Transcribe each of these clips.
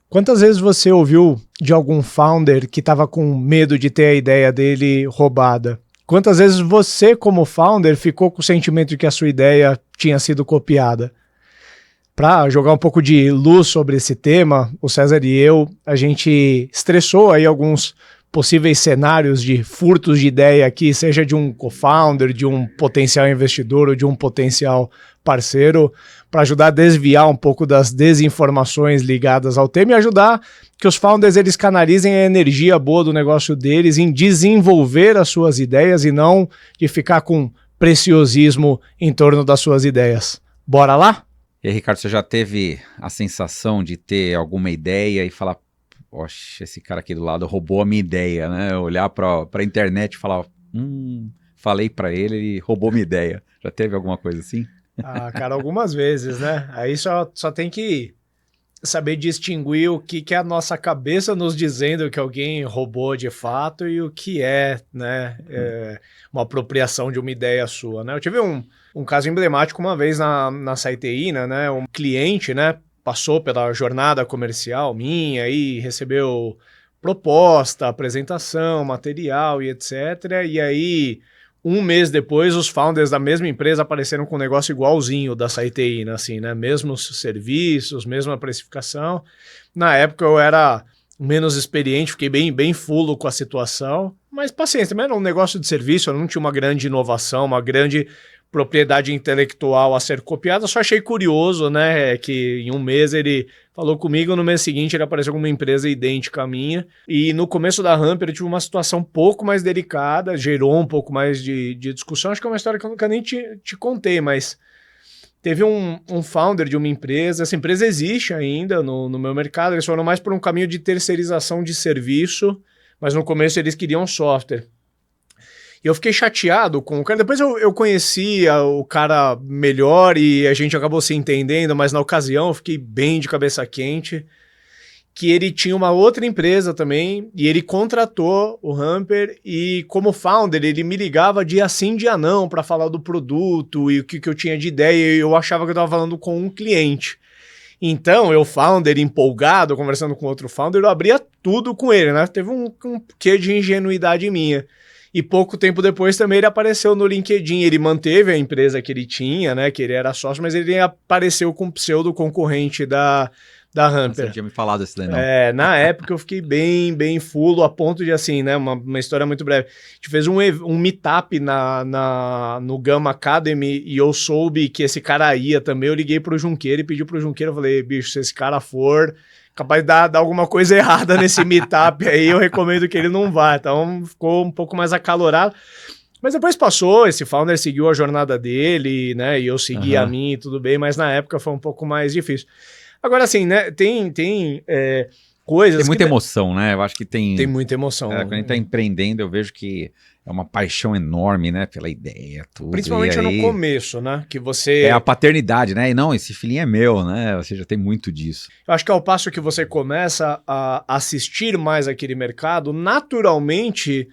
Quantas vezes você ouviu de algum founder que estava com medo de ter a ideia dele roubada? Quantas vezes você, como founder, ficou com o sentimento de que a sua ideia tinha sido copiada? Para jogar um pouco de luz sobre esse tema, o César e eu, a gente estressou aí alguns possíveis cenários de furtos de ideia aqui, seja de um co-founder, de um potencial investidor ou de um potencial parceiro, para ajudar a desviar um pouco das desinformações ligadas ao tema e ajudar que os founders eles canalizem a energia boa do negócio deles em desenvolver as suas ideias e não de ficar com preciosismo em torno das suas ideias. Bora lá? E aí, Ricardo, você já teve a sensação de ter alguma ideia e falar, poxa, esse cara aqui do lado roubou a minha ideia, né? Olhar para a internet e falar, falei para ele, ele roubou minha ideia. Já teve alguma coisa assim? Ah, cara, algumas vezes, né? Aí só tem que saber distinguir o que é a nossa cabeça nos dizendo que alguém roubou de fato e o que é, né, uma apropriação de uma ideia sua, né? Eu tive um caso emblemático uma vez na Saiteína, né? Um cliente, né, passou pela jornada comercial minha e recebeu proposta, apresentação, material e etc. E aí, um mês depois, os founders da mesma empresa apareceram com um negócio igualzinho da Saiteína, assim, né? Mesmos serviços, mesma precificação. Na época eu era menos experiente, fiquei bem fulo com a situação, mas paciência, também era um negócio de serviço, eu não tinha uma grande inovação, uma grande propriedade intelectual a ser copiada, só achei curioso, né, que em um mês ele falou comigo, no mês seguinte ele apareceu com uma empresa idêntica à minha, e no começo da Humper eu tive uma situação um pouco mais delicada, gerou um pouco mais de discussão, acho que é uma história que eu nunca nem te contei, mas teve um founder de uma empresa, essa empresa existe ainda no meu mercado, eles foram mais por um caminho de terceirização de serviço, mas no começo eles queriam software. E eu fiquei chateado com o cara. Depois eu conhecia o cara melhor e a gente acabou se entendendo, mas na ocasião eu fiquei bem de cabeça quente, que ele tinha uma outra empresa também e ele contratou o Humper e como founder ele me ligava dia sim, dia não para falar do produto e o que eu tinha de ideia e eu achava que eu estava falando com um cliente. Então, eu, founder, empolgado, conversando com outro founder, eu abria tudo com ele, né? Teve um quê de ingenuidade minha. E pouco tempo depois também ele apareceu no LinkedIn. Ele manteve a empresa que ele tinha, né? Que ele era sócio, mas ele apareceu com pseudo concorrente da Humper. Você tinha me falado isso daí, não? Na época eu fiquei bem fulo, a ponto de, assim, né? Uma história muito breve. A gente fez um meetup no Gamma Academy e eu soube que esse cara ia também. Eu liguei pro Junqueira e pedi pro Junqueira, eu falei, bicho, se esse cara for capaz de dar alguma coisa errada nesse meetup aí, eu recomendo que ele não vá. Então ficou um pouco mais acalorado. Mas depois passou, esse founder seguiu a jornada dele, né? E eu segui a minha, tudo bem, mas na época foi um pouco mais difícil. Agora, assim, né? Tem coisas. Tem muita emoção, né? Eu acho que tem muita emoção. Quando a gente tá empreendendo, eu vejo que é uma paixão enorme, né? Pela ideia, tudo. Principalmente no começo, né? Que você... É a paternidade, né? E não, esse filhinho é meu, né? Ou seja, tem muito disso. Eu acho que ao passo que você começa a assistir mais aquele mercado, naturalmente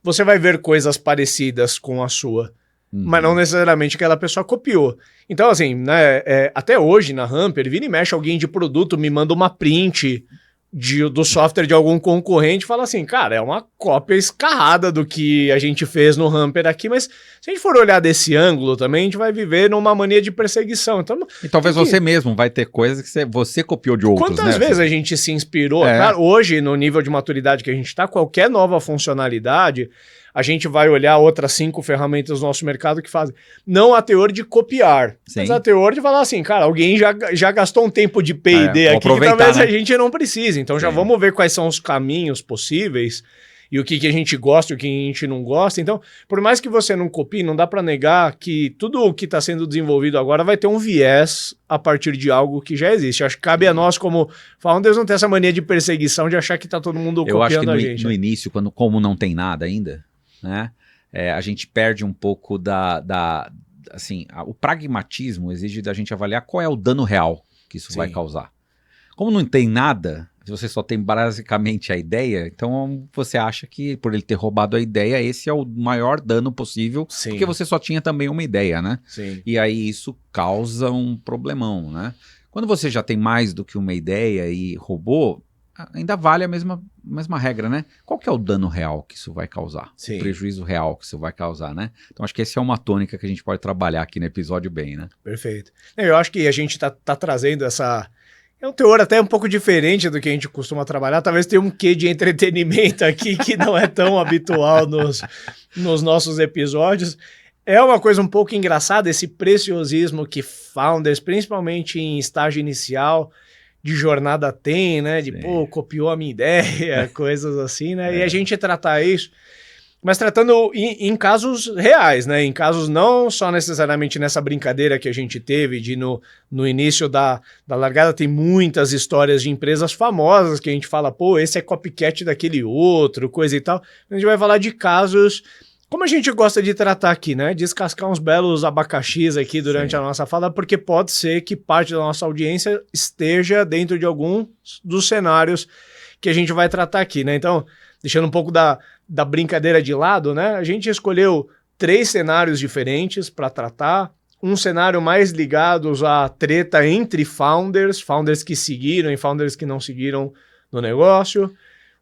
você vai ver coisas parecidas com a sua. Mas não necessariamente aquela pessoa copiou. Então, assim, né, até hoje na Humper, vira e mexe alguém de produto, me manda uma print do software de algum concorrente e fala assim, cara, é uma cópia escarrada do que a gente fez no Humper aqui, mas se a gente for olhar desse ângulo também, a gente vai viver numa mania de perseguição. Então, e talvez você mesmo vai ter coisas que você copiou de outros, Quantas vezes a gente se inspirou? Claro, hoje, no nível de maturidade que a gente está, qualquer nova funcionalidade... A gente vai olhar outras 5 ferramentas do nosso mercado que fazem. Não a teor de copiar, mas a teor de falar assim, cara, alguém já gastou um tempo de P&D aqui que talvez a gente não precise. Então já vamos ver quais são os caminhos possíveis e o que a gente gosta e o que a gente não gosta. Então, por mais que você não copie, não dá para negar que tudo o que está sendo desenvolvido agora vai ter um viés a partir de algo que já existe. Acho que cabe a nós, como founders, não ter essa mania de perseguição de achar que está todo mundo copiando a gente. Eu acho que no início, como não tem nada ainda, né? A gente perde um pouco assim, o pragmatismo exige da gente avaliar qual é o dano real que isso vai causar. Como não tem nada, se você só tem basicamente a ideia, então você acha que por ele ter roubado a ideia, esse é o maior dano possível, porque você só tinha também uma ideia, né? Sim. E aí isso causa um problemão, né? Quando você já tem mais do que uma ideia e roubou, ainda vale a mesma regra, né? Qual que é o dano real que isso vai causar? Sim. O prejuízo real que isso vai causar, né? Então acho que essa é uma tônica que a gente pode trabalhar aqui no episódio bem, né? Perfeito. Eu acho que a gente tá trazendo essa... É um teor até um pouco diferente do que a gente costuma trabalhar. Talvez tenha um quê de entretenimento aqui que não é tão habitual nos nossos episódios. É uma coisa um pouco engraçada, esse preciosismo que founders, principalmente em estágio inicial de jornada tem, né? De, pô, copiou a minha ideia, coisas assim, né? E a gente tratar isso, mas tratando em casos reais, né? Em casos não só necessariamente nessa brincadeira que a gente teve de no início da largada tem muitas histórias de empresas famosas que a gente fala, pô, esse é copycat daquele outro, coisa e tal. A gente vai falar de casos, como a gente gosta de tratar aqui, né? Descascar uns belos abacaxis aqui durante a nossa fala, porque pode ser que parte da nossa audiência esteja dentro de algum dos cenários que a gente vai tratar aqui, né? Então, deixando um pouco da brincadeira de lado, né? A gente escolheu 3 cenários diferentes para tratar. Um cenário mais ligado à treta entre founders que seguiram e founders que não seguiram no negócio.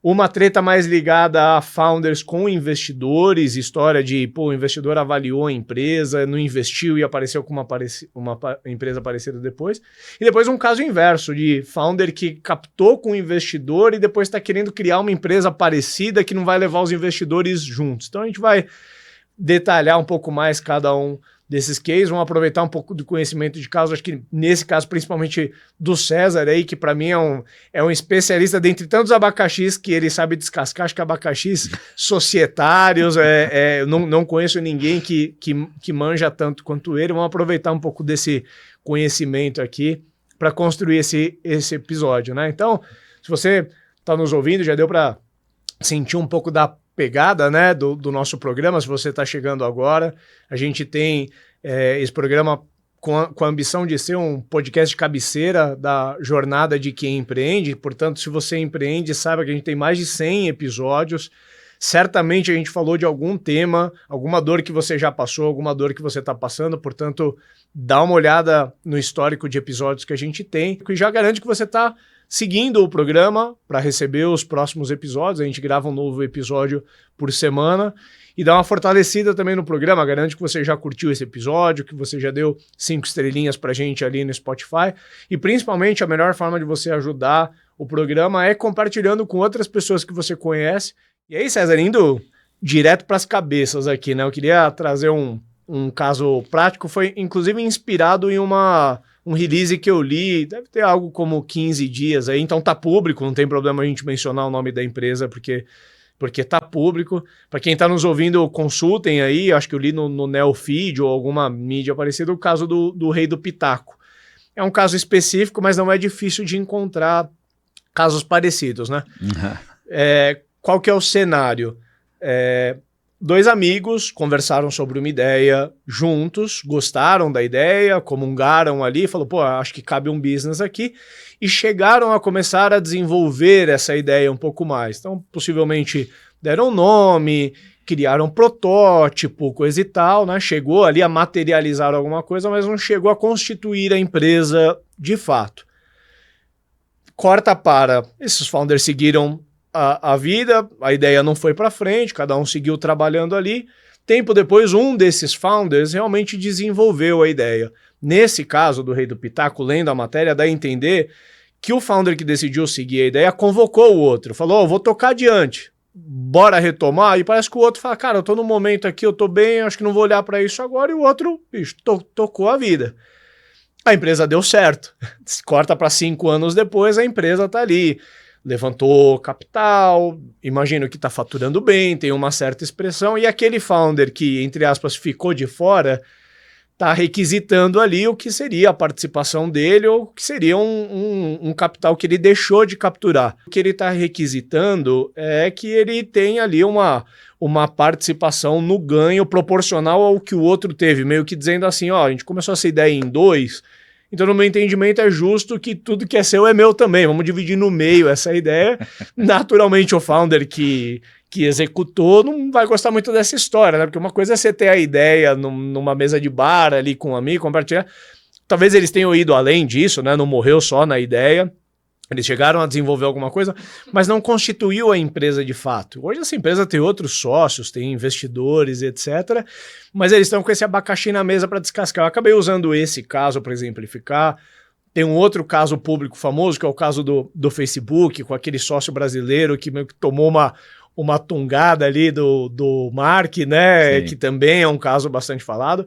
Uma treta mais ligada a founders com investidores, história de, pô, o investidor avaliou a empresa, não investiu e apareceu com uma empresa parecida depois. E depois um caso inverso, de founder que captou com o investidor e depois está querendo criar uma empresa parecida que não vai levar os investidores juntos. Então a gente vai detalhar um pouco mais cada um desses cases, vamos aproveitar um pouco do conhecimento de caso, acho que nesse caso principalmente do César aí, que para mim é um especialista dentre tantos abacaxis que ele sabe descascar, acho que abacaxis societários, não conheço ninguém que manja tanto quanto ele, vamos aproveitar um pouco desse conhecimento aqui para construir esse episódio, né? Então, se você está nos ouvindo, já deu para sentir um pouco da pegada, né, do nosso programa. Se você está chegando agora, a gente tem esse programa com a ambição de ser um podcast de cabeceira da jornada de quem empreende. Portanto, se você empreende, saiba que a gente tem mais de 100 episódios. Certamente a gente falou de algum tema, alguma dor que você já passou, alguma dor que você está passando. Portanto, dá uma olhada no histórico de episódios que a gente tem e já garante que você está seguindo o programa para receber os próximos episódios. A gente grava um novo episódio por semana e dá uma fortalecida também no programa. Garante que você já curtiu esse episódio, que você já deu 5 estrelinhas para a gente ali no Spotify. E principalmente a melhor forma de você ajudar o programa é compartilhando com outras pessoas que você conhece. E aí, César, indo direto para as cabeças aqui, né? Eu queria trazer um caso prático, foi inclusive inspirado em um release que eu li, deve ter algo como 15 dias aí, então tá público, não tem problema a gente mencionar o nome da empresa, porque tá público. Para quem tá nos ouvindo, consultem aí, acho que eu li no Neofeed ou alguma mídia parecida, o caso do Rei do Pitaco. É um caso específico, mas não é difícil de encontrar casos parecidos, né? Qual que é o cenário? 2 amigos conversaram sobre uma ideia juntos, gostaram da ideia, comungaram ali, falou, pô, acho que cabe um business aqui, e chegaram a começar a desenvolver essa ideia um pouco mais. Então, possivelmente deram nome, criaram um protótipo, coisa e tal, né? Chegou ali a materializar alguma coisa, mas não chegou a constituir a empresa de fato. Corta para, esses founders seguiram a vida, a ideia não foi para frente, cada um seguiu trabalhando ali. Tempo depois, um desses founders realmente desenvolveu a ideia. Nesse caso do Rei do Pitaco, lendo a matéria, dá a entender que o founder que decidiu seguir a ideia convocou o outro, falou, vou tocar adiante, bora retomar, e parece que o outro fala, cara, eu tô no momento aqui, eu tô bem, acho que não vou olhar para isso agora, e o outro, bicho, tocou a vida. A empresa deu certo. Corta para 5 anos depois, a empresa tá ali. Levantou capital, imagino que está faturando bem, tem uma certa expressão, e aquele founder que, entre aspas, ficou de fora, está requisitando ali o que seria a participação dele ou o que seria um capital que ele deixou de capturar. O que ele está requisitando é que ele tenha ali uma participação no ganho proporcional ao que o outro teve, meio que dizendo assim, a gente começou essa ideia em 2, então, no meu entendimento, é justo que tudo que é seu é meu também. Vamos dividir no meio essa ideia. Naturalmente, o founder que executou não vai gostar muito dessa história, né? Porque uma coisa é você ter a ideia numa mesa de bar ali com um amigo, compartilhar. talvez eles tenham ido além disso, né? Não morreu só na ideia. Eles chegaram a desenvolver alguma coisa, mas não constituiu a empresa de fato. Hoje essa empresa tem outros sócios, tem investidores, etc. Mas eles estão com esse abacaxi na mesa para descascar. Eu acabei usando esse caso para exemplificar. Tem um outro caso público famoso, que é o caso do Facebook, com aquele sócio brasileiro que meio que tomou uma tungada ali do Mark, né? Sim. Que também é um caso bastante falado.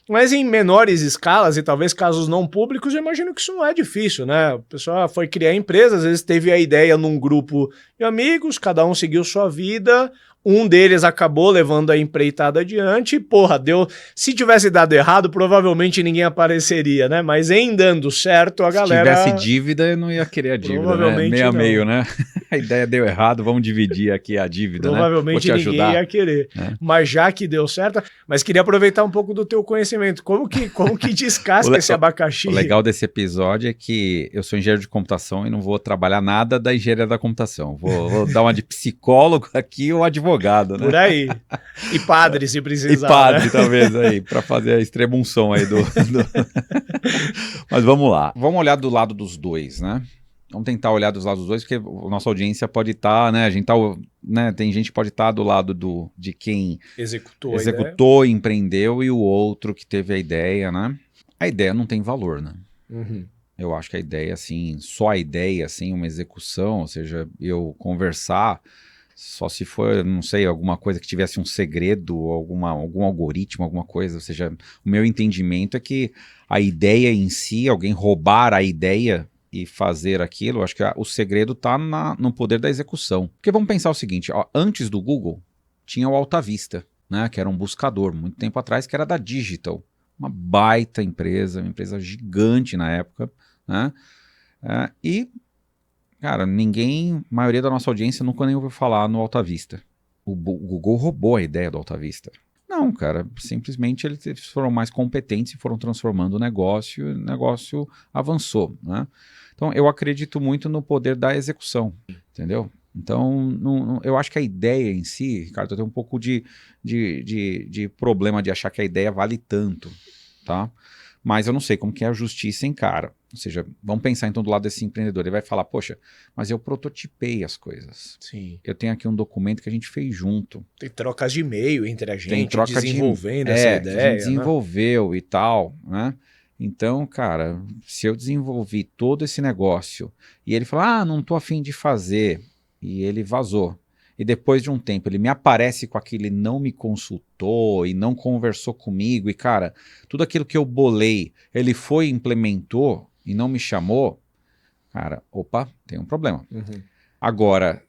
Mas em menores escalas e talvez casos não públicos, eu imagino que isso não é difícil, né? O pessoal foi criar empresa, às vezes teve a ideia num grupo de amigos, cada um seguiu sua vida, um deles acabou levando a empreitada adiante, e, porra, deu... Se tivesse dado errado, provavelmente ninguém apareceria, né? Mas em dando certo, a galera... Se tivesse dívida, eu não ia querer a dívida, Provavelmente né? Meio a não. meio, né? A ideia deu errado, vamos dividir aqui a dívida, Provavelmente né? Vou te ninguém ajudar. ia querer. É. Mas já que deu certo... Mas queria aproveitar um pouco do teu conhecimento. Como que descasca esse abacaxi? O legal desse episódio é que eu sou engenheiro de computação e não vou trabalhar nada da engenharia da computação. Vou dar uma de psicólogo aqui ou advogado, né? Por aí. E padre, se precisar. E padre, né? talvez, aí, para fazer a extremunção aí do... Mas vamos lá. Vamos olhar do lado dos dois, né? Vamos tentar olhar dos lados dos dois, porque a nossa audiência pode estar, né? A gente tá, né? Tem gente que pode estar do lado de quem executou, empreendeu, e o outro que teve a ideia, né? A ideia não tem valor, né? Uhum. Eu acho que a ideia, assim, só a ideia, assim, uma execução, ou seja, eu conversar, só se for, não sei, alguma coisa que tivesse um segredo, algum algoritmo, alguma coisa, ou seja, o meu entendimento é que a ideia em si, alguém roubar a ideia e fazer aquilo, acho que o segredo está no poder da execução. Porque vamos pensar o seguinte, ó, antes do Google, tinha o Alta Vista, né, que era um buscador, muito tempo atrás, que era da Digital, uma baita empresa, uma empresa gigante na época, né, e, cara, a maioria da nossa audiência nunca nem ouviu falar no Alta Vista. O Google roubou a ideia do Alta Vista. Não, cara, simplesmente eles foram mais competentes e foram transformando o negócio, e o negócio avançou, né? Então, eu acredito muito no poder da execução, entendeu? Então, eu acho que a ideia em si, Ricardo, eu tenho um pouco de problema de achar que a ideia vale tanto, tá? Mas eu não sei como que a justiça encara. Ou seja, vamos pensar então do lado desse empreendedor. Ele vai falar, poxa, mas eu prototipei as coisas. Sim. Eu tenho aqui um documento que a gente fez junto. Tem trocas de e-mail entre a gente, Tem troca desenvolvendo essa ideia. A gente desenvolveu, né? E tal, né? Então, cara, se eu desenvolvi todo esse negócio e ele fala, não tô a fim de fazer, e ele vazou, e depois de um tempo ele me aparece com aquilo e não me consultou e não conversou comigo, e cara, tudo aquilo que eu bolei, ele foi e implementou e não me chamou, cara, opa, tem um problema. Uhum. Agora,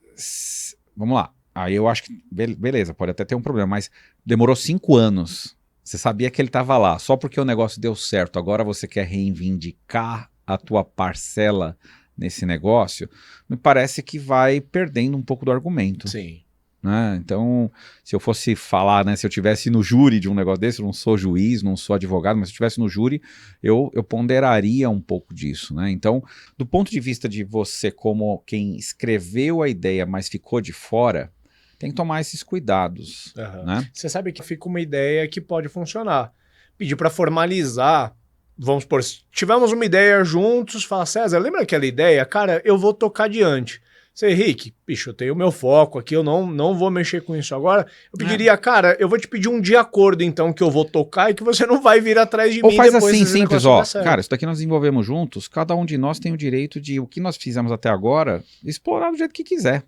vamos lá, aí eu acho que, beleza, pode até ter um problema, mas demorou 5 anos. Você sabia que ele estava lá, só porque o negócio deu certo, agora você quer reivindicar a tua parcela nesse negócio, me parece que vai perdendo um pouco do argumento. Sim. Né? Então, se eu fosse falar, né, se eu estivesse no júri de um negócio desse, eu não sou juiz, não sou advogado, mas se eu estivesse no júri, eu ponderaria um pouco disso. Né? Então, do ponto de vista de você como quem escreveu a ideia, mas ficou de fora, tem que tomar esses cuidados. Uhum. Né? Você sabe que fica uma ideia que pode funcionar. Pedir para formalizar, vamos supor, tivemos uma ideia juntos, fala, César, lembra aquela ideia? Cara, eu vou tocar adiante. Você, Henrique, bicho, eu tenho o meu foco aqui, eu não vou mexer com isso agora. Eu pediria, cara, eu vou te pedir um de acordo, então, que eu vou tocar e que você não vai vir atrás de mim depois. Ou faz assim, simples, ó, cara, isso daqui nós desenvolvemos juntos, cada um de nós tem o direito de, o que nós fizemos até agora, explorar do jeito que quiser.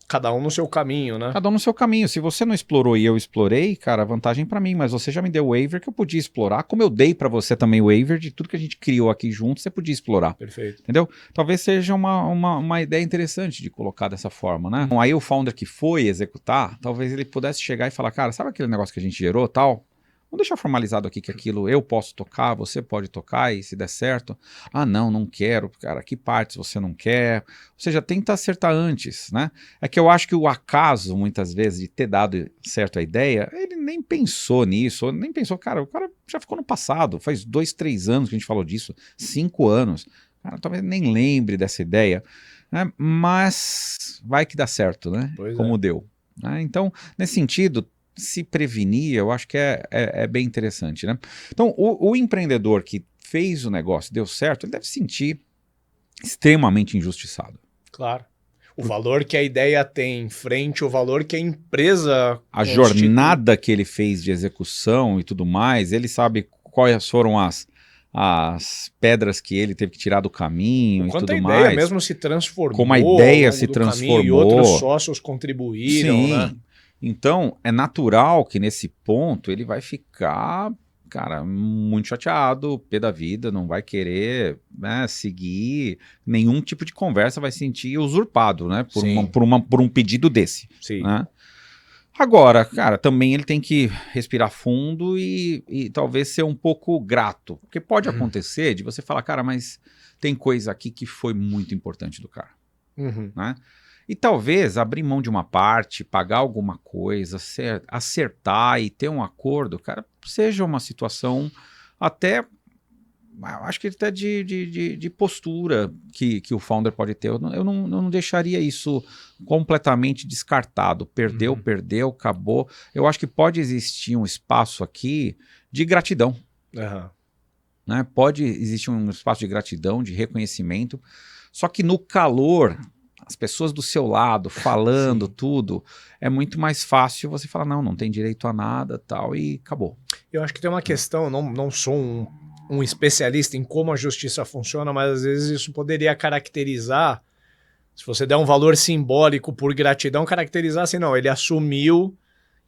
Cada um no seu caminho, né? Cada um no seu caminho. Se você não explorou e eu explorei, cara, vantagem pra mim, mas você já me deu o waiver que eu podia explorar, como eu dei pra você também o waiver de tudo que a gente criou aqui junto, você podia explorar. Perfeito. Entendeu? Talvez seja uma ideia interessante de colocar dessa forma, né? Então, aí o founder que foi executar, talvez ele pudesse chegar e falar, cara, sabe aquele negócio que a gente gerou, tal? Vamos deixar formalizado aqui que aquilo eu posso tocar, você pode tocar, e se der certo, não quero, cara, que partes você não quer? Ou seja, tenta acertar antes, né? É que eu acho que o acaso, muitas vezes, de ter dado certo a ideia, ele nem pensou nisso, nem pensou, cara, o cara já ficou no passado, faz 2, 3 anos que a gente falou disso, 5 anos, cara, talvez nem lembre dessa ideia, né? Mas vai que dá certo, né? Como deu. Né? Então, nesse sentido, se prevenir, eu acho que é bem interessante, né? Então, o empreendedor que fez o negócio, deu certo, ele deve se sentir extremamente injustiçado. Claro. O valor que a ideia tem frente ao valor que a empresa A jornada que ele fez de execução e tudo mais, ele sabe quais foram as pedras que ele teve que tirar do caminho e quanto tudo a ideia mais. mesmo se transformou. Como a ideia ao longo se do transformou. caminho, e outros sócios contribuíram, Sim. né? Então, é natural que nesse ponto ele vai ficar, cara, muito chateado, pé da vida, não vai querer, né, seguir nenhum tipo de conversa, vai se sentir usurpado, né, Sim. por um pedido desse. Sim. Né? Agora, cara, também ele tem que respirar fundo e talvez ser um pouco grato, porque pode acontecer de você falar, cara, mas tem coisa aqui que foi muito importante do cara, né? E talvez abrir mão de uma parte, pagar alguma coisa, acertar e ter um acordo, cara, seja uma situação até, acho que até de postura que o founder pode ter. Eu não deixaria isso completamente descartado. Perdeu, acabou. Eu acho que pode existir um espaço aqui de gratidão. Né? Pode existir um espaço de gratidão, de reconhecimento, só que no calor, as pessoas do seu lado falando tudo, é muito mais fácil você falar, não tem direito a nada, tal, e acabou. Eu acho que tem uma questão, não sou um especialista em como a justiça funciona, mas às vezes isso poderia caracterizar, se você der um valor simbólico por gratidão, caracterizar assim, não, ele assumiu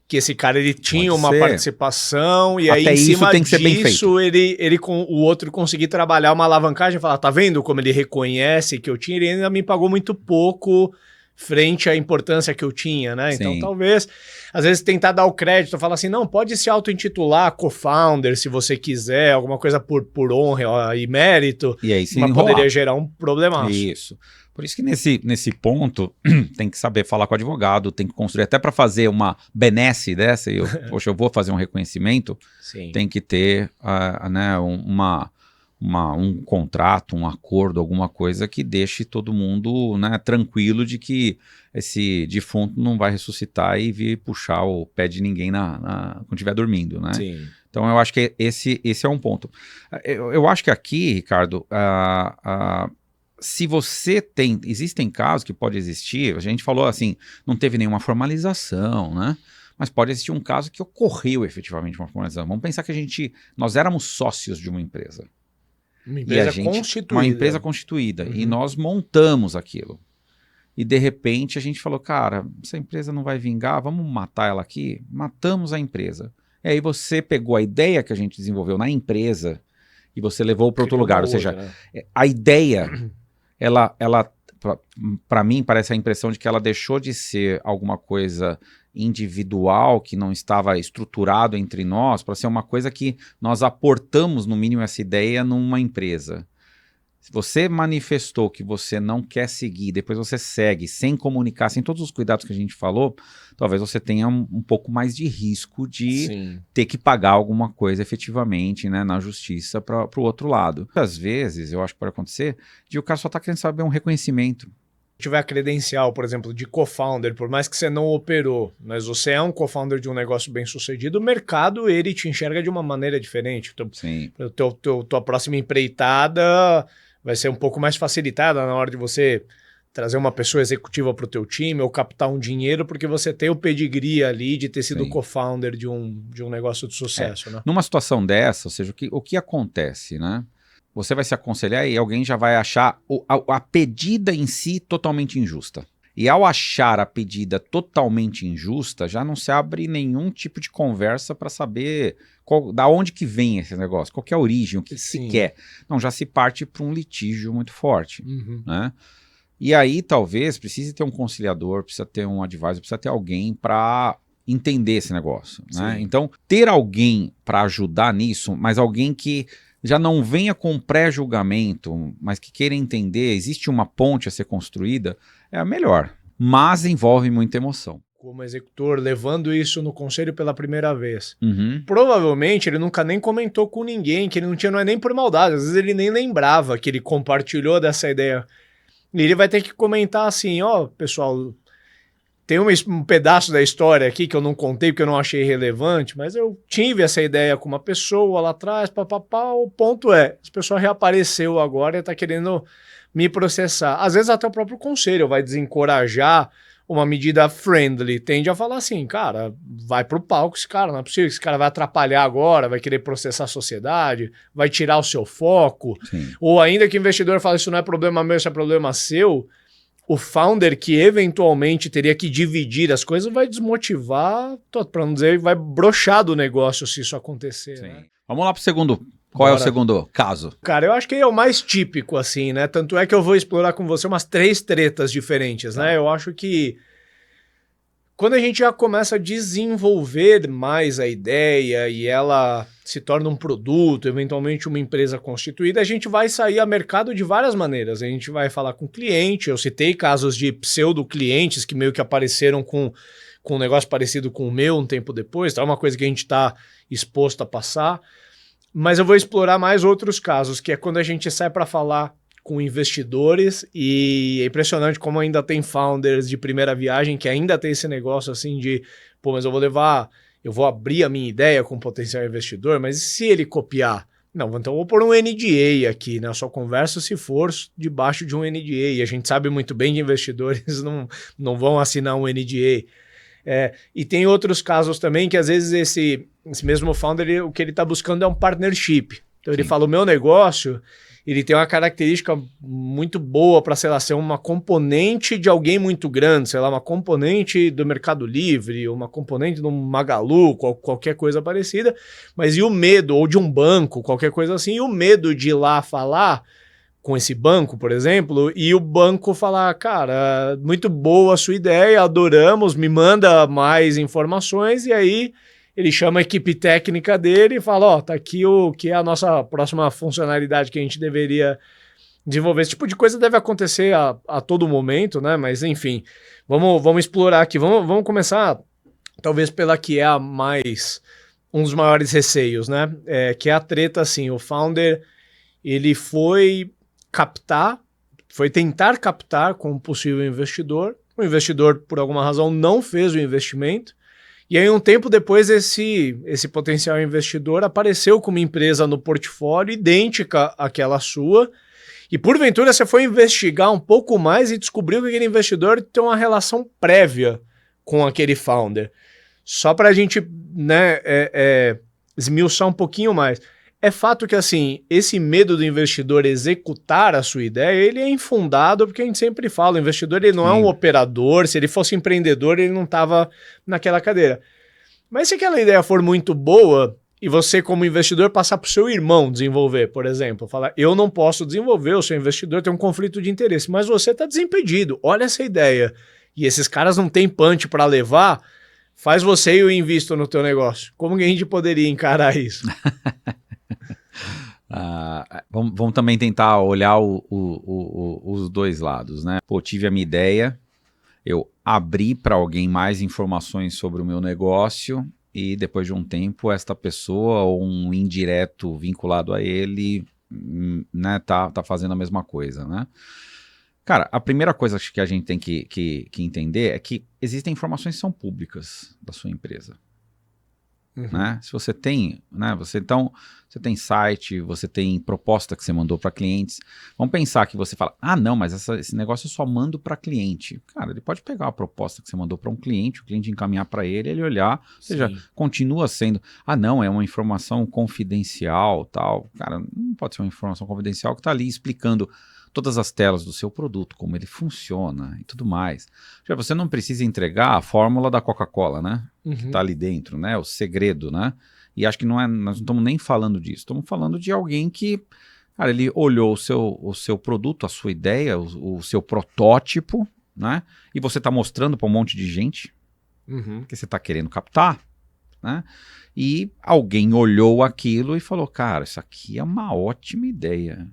que esse cara ele tinha uma participação e até aí em isso cima tem que ser bem disso feito. ele com o outro conseguir trabalhar uma alavancagem e falar, tá vendo como ele reconhece que eu tinha, ele ainda me pagou muito pouco frente à importância que eu tinha, né? Então talvez, às vezes tentar dar o crédito, falar assim, não, pode se auto-intitular co-founder se você quiser, alguma coisa por honra e mérito, e aí, mas poderia gerar um problemaço. Isso. Por isso que nesse ponto tem que saber falar com o advogado, tem que construir, até para fazer uma benesse dessa, poxa, eu vou fazer um reconhecimento, tem que ter né, um contrato, um acordo, alguma coisa que deixe todo mundo, né, tranquilo de que esse defunto não vai ressuscitar e vir puxar o pé de ninguém quando estiver dormindo, né? Sim. Então eu acho que esse é um ponto. Eu acho que aqui, Ricardo, se você tem, existem casos que pode existir, a gente falou assim, não teve nenhuma formalização, né? Mas pode existir um caso que ocorreu efetivamente uma formalização. Vamos pensar que nós éramos sócios de uma empresa. Uma empresa constituída. Uma empresa constituída. E nós montamos aquilo. E de repente a gente falou, cara, essa empresa não vai vingar, vamos matar ela aqui? Matamos a empresa. E aí você pegou a ideia que a gente desenvolveu na empresa e você levou para outro lugar. Ou seja, a ideia, ela para mim parece a impressão de que ela deixou de ser alguma coisa individual, que não estava estruturado entre nós, para ser uma coisa que nós aportamos, no mínimo, essa ideia numa empresa. Se você manifestou que você não quer seguir, depois você segue, sem comunicar, sem todos os cuidados que a gente falou, talvez você tenha um pouco mais de risco de ter que pagar alguma coisa efetivamente, né, na justiça para o outro lado. Às vezes, eu acho que pode acontecer, de o cara só está querendo saber um reconhecimento. Se tiver a credencial, por exemplo, de co-founder, por mais que você não operou, mas você é um co-founder de um negócio bem sucedido, o mercado, ele te enxerga de uma maneira diferente. Então, tua próxima empreitada vai ser um pouco mais facilitada na hora de você trazer uma pessoa executiva para o teu time ou captar um dinheiro, porque você tem o pedigree ali de ter sido co-founder de um negócio de sucesso. Né? Numa situação dessa, ou seja, o que acontece, né? Você vai se aconselhar e alguém já vai achar a pedida em si totalmente injusta. E ao achar a pedida totalmente injusta, já não se abre nenhum tipo de conversa para saber da onde que vem esse negócio, qual que é a origem, o que se quer. Não, já se parte para um litígio muito forte. Né? E aí talvez precise ter um conciliador, precisa ter um advisor, precisa ter alguém para entender esse negócio. Né? Então, ter alguém para ajudar nisso, mas alguém que já não venha com pré-julgamento, mas que queira entender, existe uma ponte a ser construída, é a melhor. Mas envolve muita emoção. Como executor, levando isso no conselho pela primeira vez. Provavelmente ele nunca nem comentou com ninguém, que ele não é nem por maldade, às vezes ele nem lembrava que ele compartilhou dessa ideia. E ele vai ter que comentar assim, pessoal, tem um pedaço da história aqui que eu não contei porque eu não achei relevante, mas eu tive essa ideia com uma pessoa lá atrás, papapá, o ponto é, essa pessoa reapareceu agora e está querendo me processar. Às vezes até o próprio conselho vai desencorajar uma medida friendly, tende a falar assim, cara, vai pro palco esse cara, não é possível, esse cara vai atrapalhar agora, vai querer processar a sociedade, vai tirar o seu foco, ou ainda que o investidor fale, isso não é problema meu, isso é problema seu, o founder que eventualmente teria que dividir as coisas vai desmotivar, para não dizer, vai broxar do negócio se isso acontecer. Né? Vamos lá pro segundo. Qual é o segundo caso? Cara, eu acho que ele é o mais típico, assim, né? Tanto é que eu vou explorar com você umas 3 tretas diferentes, né? Eu acho que quando a gente já começa a desenvolver mais a ideia e ela se torna um produto, eventualmente uma empresa constituída, a gente vai sair a mercado de várias maneiras. A gente vai falar com o cliente, eu citei casos de pseudo-clientes que meio que apareceram com um negócio parecido com o meu um tempo depois, tá? É uma coisa que a gente está exposto a passar. Mas eu vou explorar mais outros casos, que é quando a gente sai para falar com investidores e é impressionante como ainda tem founders de primeira viagem que ainda tem esse negócio assim de, pô, mas eu vou abrir a minha ideia com um potencial investidor, mas e se ele copiar? Não, então eu vou pôr um NDA aqui, né? Eu só converso se for debaixo de um NDA e a gente sabe muito bem que investidores não vão assinar um NDA. E tem outros casos também que às vezes esse mesmo founder, o que ele está buscando é um partnership. Então ele fala, o meu negócio, ele tem uma característica muito boa para, sei lá, ser uma componente de alguém muito grande, sei lá, uma componente do Mercado Livre, uma componente do Magalu, qualquer coisa parecida, mas e o medo, ou de um banco, qualquer coisa assim, e o medo de ir lá falar com esse banco, por exemplo, e o banco falar, cara, muito boa a sua ideia, adoramos, me manda mais informações, e aí ele chama a equipe técnica dele e fala, ó, tá aqui o que é a nossa próxima funcionalidade que a gente deveria desenvolver. Esse tipo de coisa deve acontecer a todo momento, né? Mas, enfim, vamos explorar aqui. Vamos começar, talvez, pela que é um dos maiores receios, né? Que é a treta, assim, o founder, ele foi tentar captar com um possível investidor. O investidor, por alguma razão, não fez o investimento. E aí, um tempo depois, esse potencial investidor apareceu com uma empresa no portfólio idêntica àquela sua. E, porventura, você foi investigar um pouco mais e descobriu que aquele investidor tem uma relação prévia com aquele founder. Só para a gente, né, esmiuçar um pouquinho mais. É fato que, assim, esse medo do investidor executar a sua ideia, ele é infundado, porque a gente sempre fala, o investidor ele não é um operador, se ele fosse empreendedor, ele não estava naquela cadeira. Mas se aquela ideia for muito boa, e você como investidor passar para o seu irmão desenvolver, por exemplo, falar, eu não posso desenvolver, o seu investidor tem um conflito de interesse, mas você está desimpedido, olha essa ideia, e esses caras não têm punch para levar, faz você e eu invisto no teu negócio. Como que a gente poderia encarar isso? Vamos também tentar olhar os dois lados, né? Pô, tive a minha ideia, eu abri para alguém mais informações sobre o meu negócio e depois de um tempo esta pessoa ou um indireto vinculado a ele, né, tá fazendo a mesma coisa, né? Cara, a primeira coisa que a gente tem que entender é que existem informações que são públicas da sua empresa. Né? Se você tem, né, você tem site, você tem proposta que você mandou para clientes, vamos pensar que você fala, não, mas esse negócio eu só mando para cliente. Cara, ele pode pegar a proposta que você mandou para um cliente, o cliente encaminhar para ele olhar, ou seja, continua sendo, não, é uma informação confidencial, tal. Cara, não pode ser uma informação confidencial que está ali explicando todas as telas do seu produto, como ele funciona e tudo mais. Já você não precisa entregar a fórmula da Coca-Cola, né? Que está ali dentro, né? O segredo, né? E acho que nós não estamos nem falando disso. Estamos falando de alguém que, cara, ele olhou o seu produto, a sua ideia, o seu protótipo, né? E você está mostrando para um monte de gente que você está querendo captar, né? E alguém olhou aquilo e falou, cara, isso aqui é uma ótima ideia.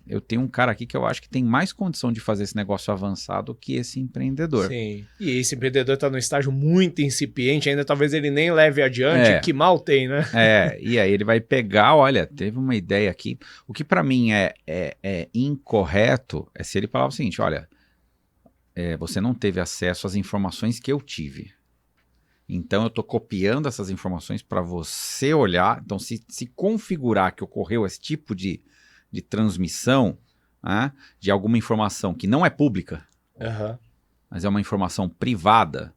Eu tenho um cara aqui que eu acho que tem mais condição de fazer esse negócio avançado que esse empreendedor. Sim, e esse empreendedor está num estágio muito incipiente, ainda talvez ele nem leve adiante, que mal tem, né? E aí ele vai pegar, olha, teve uma ideia aqui. O que para mim é incorreto é se ele falar o seguinte, olha, você não teve acesso às informações que eu tive. Então, eu estou copiando essas informações para você olhar. Então, se configurar que ocorreu esse tipo de transmissão, né, de alguma informação que não é pública, mas é uma informação privada,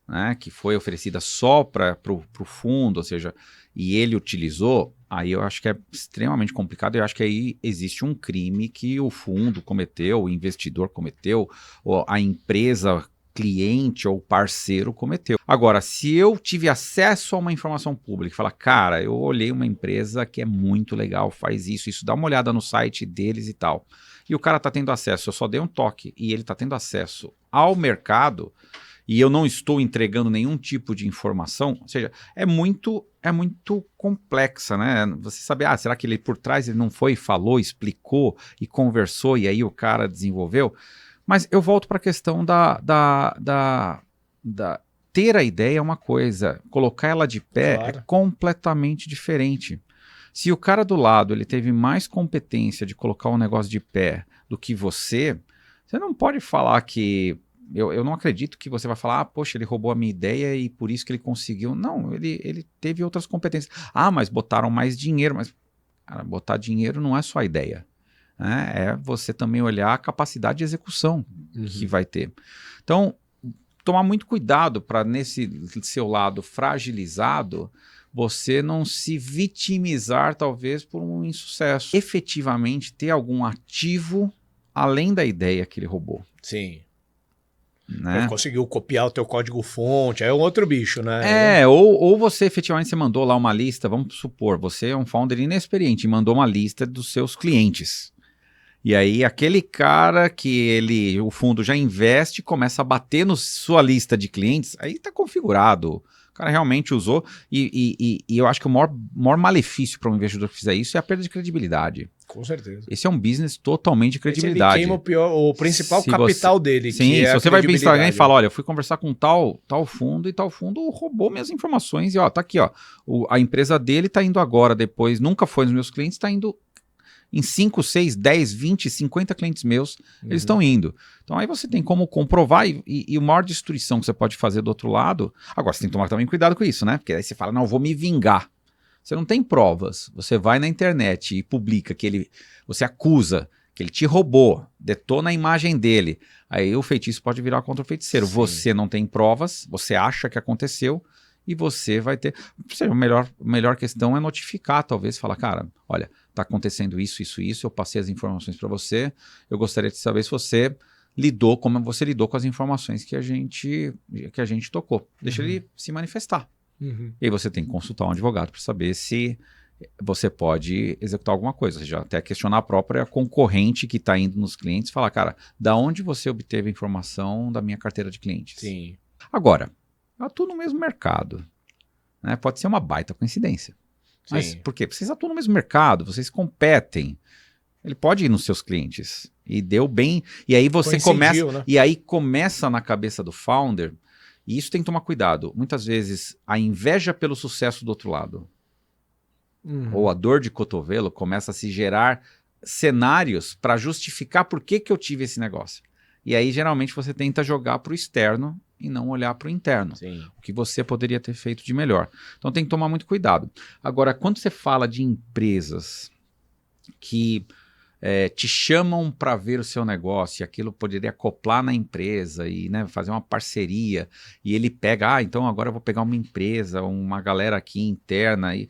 né, que foi oferecida só para o fundo, ou seja, e ele utilizou, aí eu acho que é extremamente complicado. Eu acho que aí existe um crime que o fundo cometeu, o investidor cometeu, ou a empresa cliente ou parceiro cometeu. Agora, se eu tive acesso a uma informação pública e falar, cara, eu olhei uma empresa que é muito legal, faz isso, dá uma olhada no site deles e tal, e o cara está tendo acesso, eu só dei um toque, e ele está tendo acesso ao mercado, e eu não estou entregando nenhum tipo de informação, ou seja, é muito complexa, né? Você sabe, será que ele por trás ele não foi, falou, explicou e conversou, e aí o cara desenvolveu? Mas eu volto para a questão ter a ideia é uma coisa, colocar ela de pé é completamente diferente. Se o cara do lado ele teve mais competência de colocar um negócio de pé do que você não pode falar que... Eu não acredito que você vai falar, poxa, ele roubou a minha ideia e por isso que ele conseguiu. Não, ele teve outras competências. Mas botaram mais dinheiro. Mas, cara, botar dinheiro não é só a ideia. É você também olhar a capacidade de execução que vai ter. Então, tomar muito cuidado para nesse seu lado fragilizado, você não se vitimizar talvez por um insucesso. Efetivamente ter algum ativo além da ideia que ele roubou. Sim. Né? Ele conseguiu copiar o teu código-fonte, é um outro bicho, né? Ou você efetivamente mandou lá uma lista, vamos supor, você é um founder inexperiente e mandou uma lista dos seus clientes. E aí aquele cara que o fundo já investe, começa a bater na sua lista de clientes, aí está configurado. O cara realmente usou e eu acho que o maior malefício para um investidor que fizer isso é a perda de credibilidade. Com certeza. Esse é um business totalmente de credibilidade. Ele queima o principal capital dele. Sim, que é se você vai pensar alguém e fala, olha, eu fui conversar com tal fundo e tal fundo roubou minhas informações e tá aqui, a empresa dele tá indo agora, depois, nunca foi nos meus clientes, tá indo em 5, 6, 10, 20, 50 clientes meus, eles estão indo. Então aí você tem como comprovar e a maior destruição que você pode fazer do outro lado. Agora você tem que tomar também cuidado com isso, né? Porque aí você fala, não, eu vou me vingar. Você não tem provas. Você vai na internet e publica que você acusa que ele te roubou, detona a imagem dele. Aí o feitiço pode virar contra o feiticeiro. Sim. Você não tem provas, você acha que aconteceu e você vai ter... A melhor questão é notificar, talvez, falar, cara, olha, está acontecendo isso, eu passei as informações para você, eu gostaria de saber se você como você lidou com as informações que a gente tocou. Deixa ele se manifestar. E aí você tem que consultar um advogado para saber se você pode executar alguma coisa, ou seja, até questionar a própria concorrente que está indo nos clientes e falar, cara, da onde você obteve a informação da minha carteira de clientes? Sim. Agora, eu atuo no mesmo mercado, né? Pode ser uma baita coincidência. Mas por quê? Vocês atuam no mesmo mercado, vocês competem. Ele pode ir nos seus clientes. E deu bem. E aí você começa. Né? E aí começa na cabeça do founder. E isso tem que tomar cuidado. Muitas vezes a inveja pelo sucesso do outro lado. Ou a dor de cotovelo começa a se gerar cenários para justificar por que eu tive esse negócio. E aí geralmente você tenta jogar para o externo e não olhar para o interno. Sim. O que você poderia ter feito de melhor. Então tem que tomar muito cuidado. Agora, quando você fala de empresas que te chamam para ver o seu negócio, e aquilo poderia acoplar na empresa e, né, fazer uma parceria, e ele pega, então agora eu vou pegar uma empresa, uma galera aqui interna, e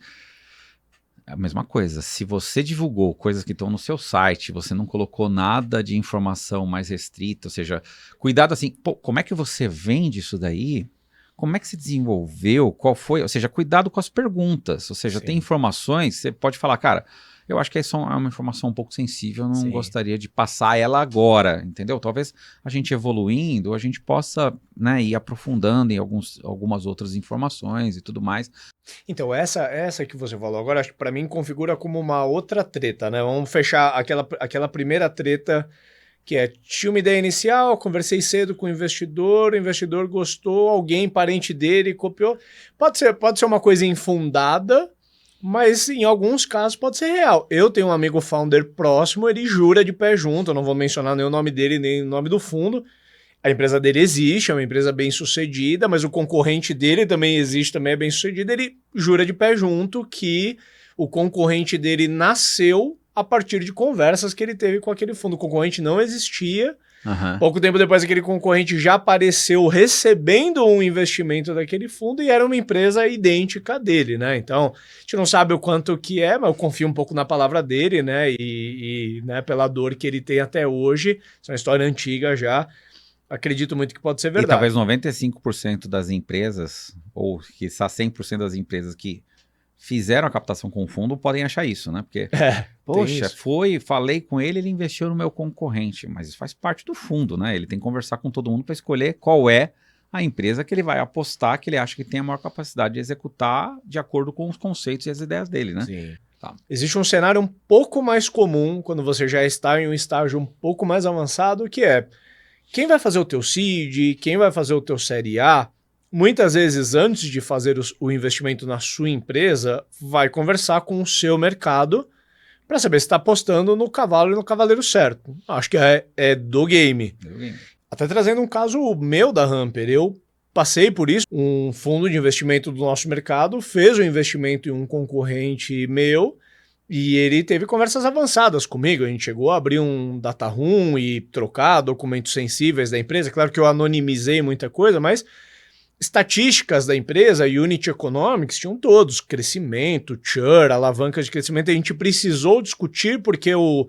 a mesma coisa, se você divulgou coisas que estão no seu site, você não colocou nada de informação mais restrita, ou seja, cuidado assim, como é que você vende isso daí? Como é que se desenvolveu? Qual foi? Ou seja, cuidado com as perguntas, ou seja, tem informações, você pode falar, cara, eu acho que essa é uma informação um pouco sensível, eu não gostaria de passar ela agora, entendeu? Talvez a gente evoluindo, a gente possa, né, ir aprofundando em algumas outras informações e tudo mais. Então, essa que você falou agora, acho que para mim configura como uma outra treta, né? Vamos fechar aquela primeira treta que tinha uma ideia inicial, conversei cedo com o investidor gostou, alguém, parente dele, copiou. Pode ser uma coisa infundada, mas em alguns casos pode ser real. Eu tenho um amigo founder próximo, ele jura de pé junto, eu não vou mencionar nem o nome dele, nem o nome do fundo. A empresa dele existe, é uma empresa bem sucedida, mas o concorrente dele também existe, também é bem sucedido. Ele jura de pé junto que o concorrente dele nasceu a partir de conversas que ele teve com aquele fundo. O concorrente não existia. Pouco tempo depois, aquele concorrente já apareceu recebendo um investimento daquele fundo e era uma empresa idêntica dele, né? Então, a gente não sabe o quanto que é, mas eu confio um pouco na palavra dele, né? E né, pela dor que ele tem até hoje, isso é uma história antiga já, acredito muito que pode ser verdade. E talvez 95% das empresas, ou quiçá 100% das empresas que fizeram a captação com o fundo podem achar isso, né? Porque, poxa, falei com ele, ele investiu no meu concorrente, mas isso faz parte do fundo, né? Ele tem que conversar com todo mundo para escolher qual é a empresa que ele vai apostar, que ele acha que tem a maior capacidade de executar de acordo com os conceitos e as ideias dele, né? Sim. Tá. Existe um cenário um pouco mais comum quando você já está em um estágio um pouco mais avançado, que é quem vai fazer o teu seed, quem vai fazer o teu série A, muitas vezes, antes de fazer o investimento na sua empresa, vai conversar com o seu mercado para saber se está apostando no cavalo e no cavaleiro certo. Acho que é do game. Até trazendo um caso meu da Hamper, eu passei por isso. Um fundo de investimento do nosso mercado fez um investimento em um concorrente meu e ele teve conversas avançadas comigo. A gente chegou a abrir um data room e trocar documentos sensíveis da empresa. Claro que eu anonimizei muita coisa, mas estatísticas da empresa, Unit Economics, tinham todos, crescimento, churn, alavancas de crescimento. A gente precisou discutir porque o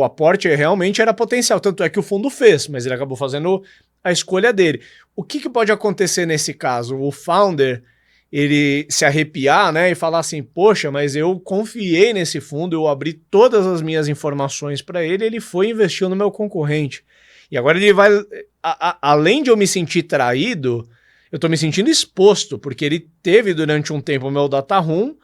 aporte realmente era potencial. Tanto é que o fundo fez, mas ele acabou fazendo a escolha dele. O que pode acontecer nesse caso? O founder, ele se arrepiar, né, e falar assim, poxa, mas eu confiei nesse fundo, eu abri todas as minhas informações para ele, ele foi e investiu no meu concorrente. E agora ele vai, além de eu me sentir traído, eu tô me sentindo exposto, porque ele teve durante um tempo o meu data room,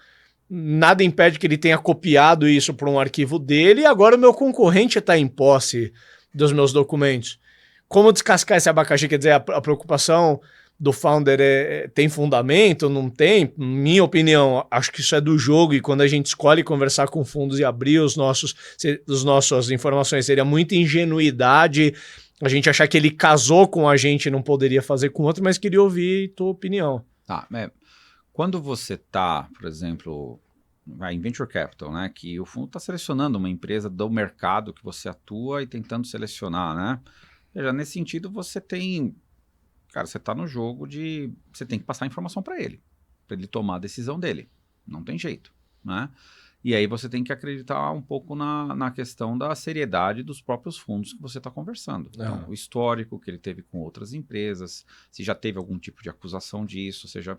nada impede que ele tenha copiado isso para um arquivo dele, e agora o meu concorrente está em posse dos meus documentos. Como descascar esse abacaxi? Quer dizer, a preocupação do founder tem fundamento, não tem? Minha opinião, acho que isso é do jogo, e quando a gente escolhe conversar com fundos e abrir as nossas informações, seria muita ingenuidade a gente achar que ele casou com a gente e não poderia fazer com outro, mas queria ouvir tua opinião. Tá, quando você está, por exemplo, em Venture Capital, né, que o fundo está selecionando uma empresa do mercado que você atua e tentando selecionar, né? Veja, nesse sentido, você tem... Cara, você está no jogo de... Você tem que passar a informação para ele tomar a decisão dele. Não tem jeito, né? E aí você tem que acreditar um pouco na questão da seriedade dos próprios fundos que você está conversando. Então, o histórico que ele teve com outras empresas, se já teve algum tipo de acusação disso, ou seja...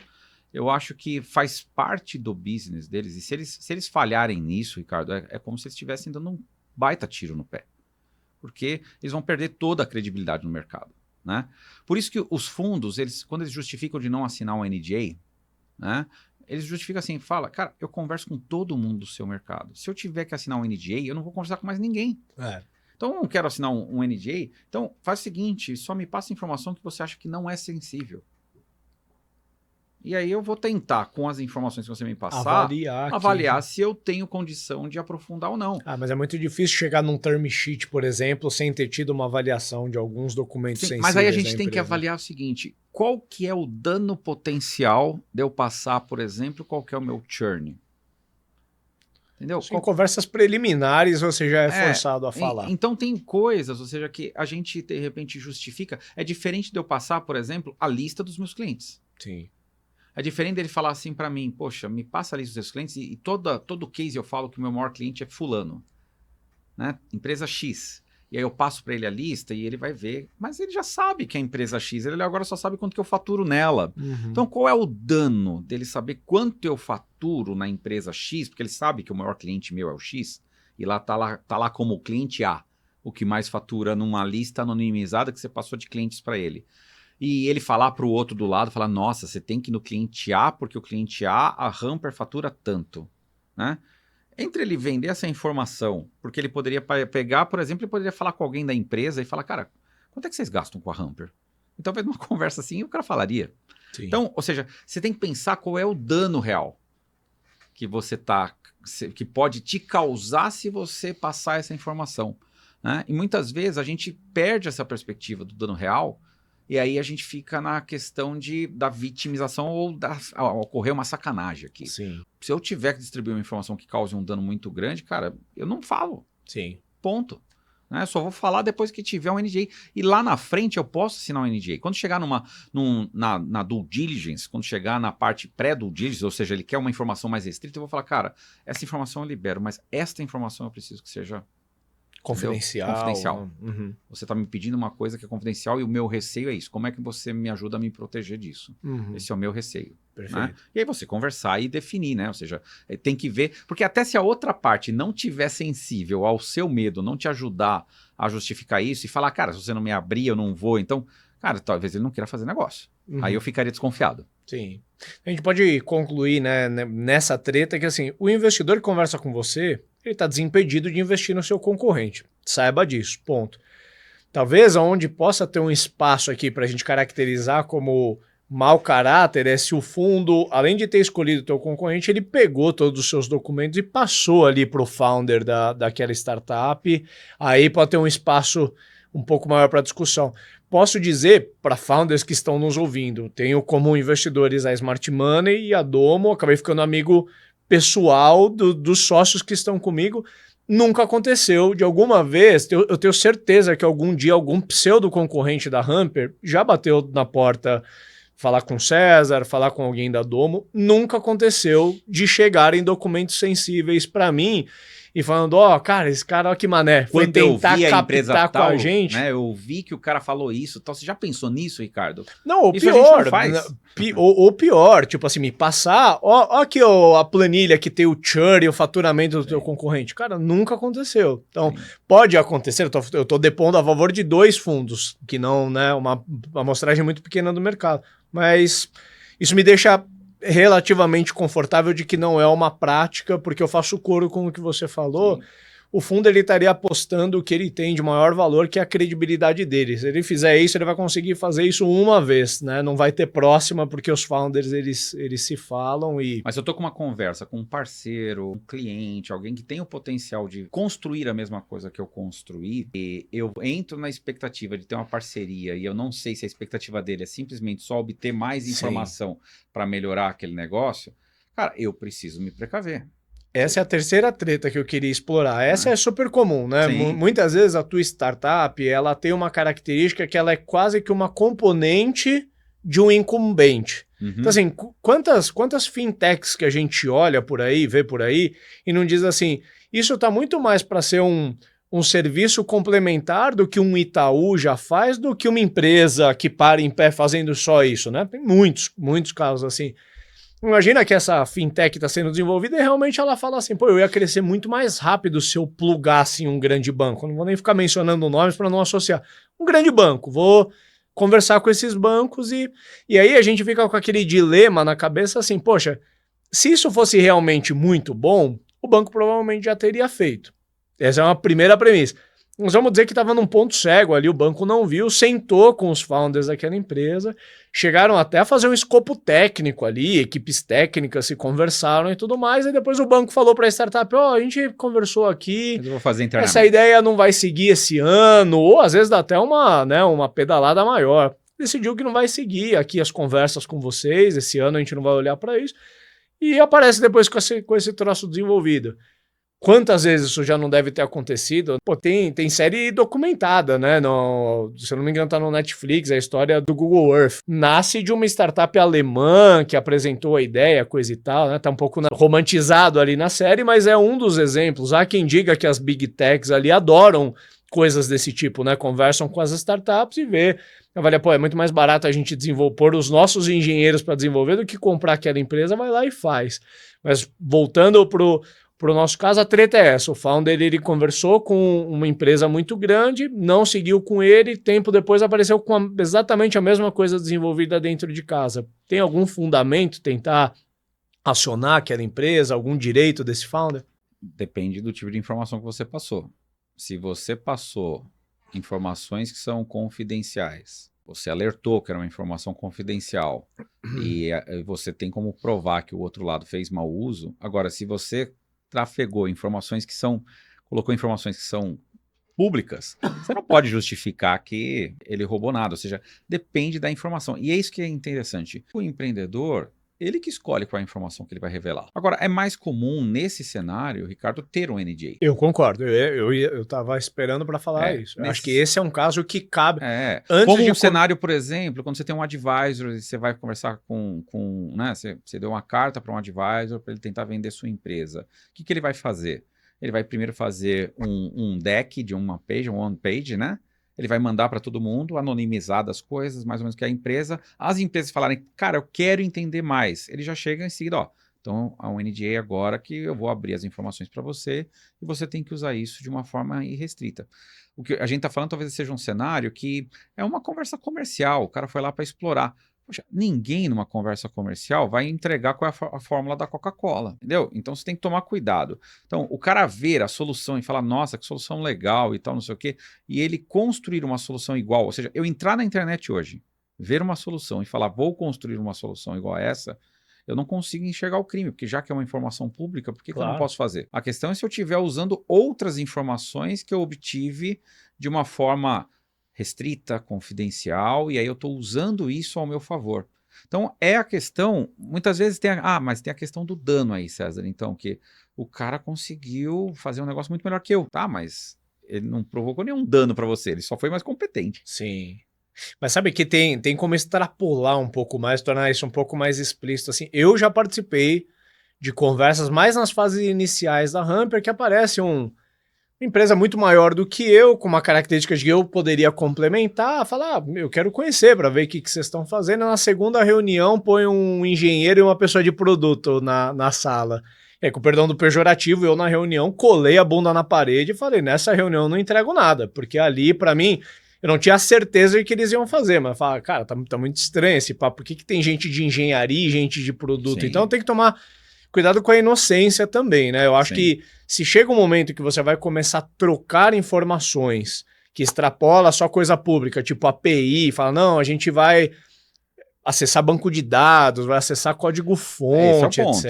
Eu acho que faz parte do business deles, e se eles falharem nisso, Ricardo, é como se eles estivessem dando um baita tiro no pé. Porque eles vão perder toda a credibilidade no mercado, né? Por isso que os fundos, quando eles justificam de não assinar um NDA, né, eles justificam assim, fala, cara, eu converso com todo mundo do seu mercado. Se eu tiver que assinar um NDA, eu não vou conversar com mais ninguém. Então, eu não quero assinar um NDA. Então, faz o seguinte, só me passa informação que você acha que não é sensível. E aí eu vou tentar, com as informações que você me passar, avaliar se eu tenho condição de aprofundar ou não. Mas é muito difícil chegar num term sheet, por exemplo, sem ter tido uma avaliação de alguns documentos sensíveis. Mas aí a gente tem que avaliar o seguinte, qual que é o dano potencial de eu passar, por exemplo, qual que é o meu churn? Entendeu? Em conversas preliminares você já é forçado a falar. Então tem coisas, ou seja, que a gente de repente justifica. É diferente de eu passar, por exemplo, a lista dos meus clientes. Sim. É diferente dele falar assim para mim, poxa, me passa a lista dos seus clientes e todo case eu falo que o meu maior cliente é fulano, né? Empresa X. E aí eu passo para ele a lista e ele vai ver, mas ele já sabe que é a empresa X, ele agora só sabe quanto que eu faturo nela. Então qual é o dano dele saber quanto eu faturo na empresa X, porque ele sabe que o maior cliente meu é o X, e lá tá lá como cliente A, o que mais fatura numa lista anonimizada que você passou de clientes para ele. E ele falar para o outro do lado, falar, nossa, você tem que ir no cliente A, porque o cliente A Hamper fatura tanto, né? Entre ele vender essa informação, porque ele poderia pegar, por exemplo, ele poderia falar com alguém da empresa e falar, cara, quanto é que vocês gastam com a Hamper? E talvez numa conversa assim o cara falaria. Sim. Então, ou seja, você tem que pensar qual é o dano real que você que pode te causar se você passar essa informação. né? E muitas vezes a gente perde essa perspectiva do dano real e aí a gente fica na questão da vitimização ou ocorrer uma sacanagem aqui. Sim. Se eu tiver que distribuir uma informação que cause um dano muito grande, cara, eu não falo. Sim. Ponto. Né? Só vou falar depois que tiver um NDA. E lá na frente eu posso assinar um NDA. Quando chegar na due diligence, quando chegar na parte pré-due diligence, ou seja, ele quer uma informação mais restrita, eu vou falar, cara, essa informação eu libero, mas esta informação eu preciso que seja confidencial. Confidencial. Uhum. Você está me pedindo uma coisa que é confidencial e o meu receio é isso. Como é que você me ajuda a me proteger disso? Uhum. Esse é o meu receio. Perfeito. Né? E aí você conversar e definir, né? Ou seja, tem que ver... Porque até se a outra parte não tiver sensível ao seu medo, não te ajudar a justificar isso e falar, cara, se você não me abrir, eu não vou. Então, cara, talvez ele não queira fazer negócio. Uhum. Aí eu ficaria desconfiado. Sim. A gente pode concluir, né, nessa treta que, assim, o investidor que conversa com você, ele está desimpedido de investir no seu concorrente. Saiba disso, ponto. Talvez onde possa ter um espaço aqui para a gente caracterizar como mau caráter é se o fundo, além de ter escolhido o teu concorrente, ele pegou todos os seus documentos e passou ali para o founder daquela startup. Aí pode ter um espaço um pouco maior para discussão. Posso dizer para founders que estão nos ouvindo, tenho como investidores a Smart Money e a Domo, acabei ficando amigo pessoal dos sócios que estão comigo. Nunca aconteceu de alguma vez, eu tenho certeza que algum dia algum pseudo concorrente da Hamper já bateu na porta falar com o César, falar com alguém da Domo. Nunca aconteceu de chegarem documentos sensíveis para mim e falando, ó, cara, esse cara, ó que mané, foi Quando eu tentar vi a captar empresa com tal, a gente. né, eu vi que o cara falou isso. Então, você já pensou nisso, Ricardo? Não, o isso pior, a gente não faz. Ou pior, tipo assim, me passar, ó aqui ó, a planilha que tem o churn e o faturamento do teu concorrente. Cara, nunca aconteceu. Então, pode acontecer, eu tô depondo a favor de 2 fundos, que não, né, uma amostragem muito pequena do mercado. Mas isso me deixa relativamente confortável de que não é uma prática, porque eu faço coro com o que você falou. Sim. O fundo ele estaria apostando o que ele tem de maior valor, que é a credibilidade dele. Se ele fizer isso, ele vai conseguir fazer isso uma vez, né? Não vai ter próxima, porque os founders eles se falam e... Mas eu tô com uma conversa com um parceiro, um cliente, alguém que tem o potencial de construir a mesma coisa que eu construí, e eu entro na expectativa de ter uma parceria e eu não sei se a expectativa dele é simplesmente só obter mais informação para melhorar aquele negócio, cara, eu preciso me precaver. Essa é a terceira treta que eu queria explorar. Essa é super comum, né? Sim. Muitas vezes a tua startup, ela tem uma característica que ela é quase que uma componente de um incumbente. Uhum. Então, assim, quantas fintechs que a gente olha por aí, vê por aí, e não diz assim, isso tá muito mais para ser um serviço complementar do que um Itaú já faz, do que uma empresa que para em pé fazendo só isso, né? Tem muitos casos assim. Imagina que essa fintech está sendo desenvolvida e realmente ela fala assim, pô, eu ia crescer muito mais rápido se eu plugasse em um grande banco. Não vou nem ficar mencionando nomes para não associar. Um grande banco, vou conversar com esses bancos e aí a gente fica com aquele dilema na cabeça assim, poxa, se isso fosse realmente muito bom, o banco provavelmente já teria feito. Essa é uma primeira premissa. Nós vamos dizer que estava num ponto cego ali, o banco não viu, sentou com os founders daquela empresa, chegaram até a fazer um escopo técnico ali, equipes técnicas se conversaram e tudo mais, e depois o banco falou para a startup, ó, a gente conversou aqui, eu vou fazer internamente. Essa ideia não vai seguir esse ano, ou às vezes dá até uma pedalada maior. Decidiu que não vai seguir aqui as conversas com vocês, esse ano a gente não vai olhar para isso, e aparece depois com esse troço desenvolvido. Quantas vezes isso já não deve ter acontecido? Pô, tem série documentada, né? Se eu não me engano, tá no Netflix, a história do Google Earth. Nasce de uma startup alemã que apresentou a ideia, coisa e tal, né? Tá um pouco romantizado ali na série, mas é um dos exemplos. Há quem diga que as Big Techs ali adoram coisas desse tipo, né? Conversam com as startups e vê. Pô, é muito mais barato a gente pôr os nossos engenheiros para desenvolver do que comprar aquela empresa, vai lá e faz. Mas voltando pro nosso caso, a treta é essa. O founder, ele conversou com uma empresa muito grande, não seguiu com ele, tempo depois apareceu com exatamente a mesma coisa desenvolvida dentro de casa. Tem algum fundamento tentar acionar aquela empresa, algum direito desse founder? Depende do tipo de informação que você passou. Se você passou informações que são confidenciais, você alertou que era uma informação confidencial e você tem como provar que o outro lado fez mau uso, agora, se você trafegou colocou informações que são públicas, você não pode justificar que ele roubou nada, ou seja, depende da informação. E é isso que é interessante. O empreendedor, ele que escolhe qual é a informação que ele vai revelar. Agora, é mais comum nesse cenário, Ricardo, ter um NDA. Eu concordo, eu tava esperando para falar isso. Eu acho que esse é um caso que cabe. Como um cenário, por exemplo, quando você tem um advisor e você vai conversar né, você deu uma carta para um advisor para ele tentar vender sua empresa. O que ele vai fazer? Ele vai primeiro fazer um deck de uma page, um one page, né? Ele vai mandar para todo mundo, anonimizar das coisas, mais ou menos que a empresa. As empresas falarem, cara, eu quero entender mais. Ele já chega em seguida, ó. Então, há um NDA agora que eu vou abrir as informações para você e você tem que usar isso de uma forma irrestrita. O que a gente está falando talvez seja um cenário que é uma conversa comercial. O cara foi lá para explorar. Poxa, ninguém numa conversa comercial vai entregar qual é a fórmula da Coca-Cola, entendeu? Então você tem que tomar cuidado. Então, o cara ver a solução e falar, nossa, que solução legal e tal, não sei o quê, e ele construir uma solução igual, ou seja, eu entrar na internet hoje, ver uma solução e falar, vou construir uma solução igual a essa, eu não consigo enxergar o crime, porque já que é uma informação pública, por que eu não posso fazer? A questão é se eu estiver usando outras informações que eu obtive de uma forma restrita, confidencial, e aí eu estou usando isso ao meu favor. Então, é a questão, muitas vezes mas tem a questão do dano aí, César, então, que o cara conseguiu fazer um negócio muito melhor que eu, tá, mas ele não provocou nenhum dano para você, ele só foi mais competente. Sim. Mas sabe que tem como extrapolar um pouco mais, tornar isso um pouco mais explícito, assim, eu já participei de conversas mais nas fases iniciais da Hamper, que aparece uma empresa muito maior do que eu, com uma característica que eu poderia complementar, falar, eu quero conhecer para ver o que vocês estão fazendo. Na segunda reunião, põe um engenheiro e uma pessoa de produto na sala. É, com o perdão do pejorativo, eu na reunião colei a bunda na parede e falei, nessa reunião eu não entrego nada, porque ali, para mim, eu não tinha certeza de que eles iam fazer, mas fala, cara, tá muito estranho esse papo, por que tem gente de engenharia e gente de produto? Sim. Então tem que tomar cuidado com a inocência também, né? Eu acho que se chega um momento que você vai começar a trocar informações que extrapola só coisa pública, tipo API, fala, não, a gente vai acessar banco de dados, vai acessar código-fonte, etc.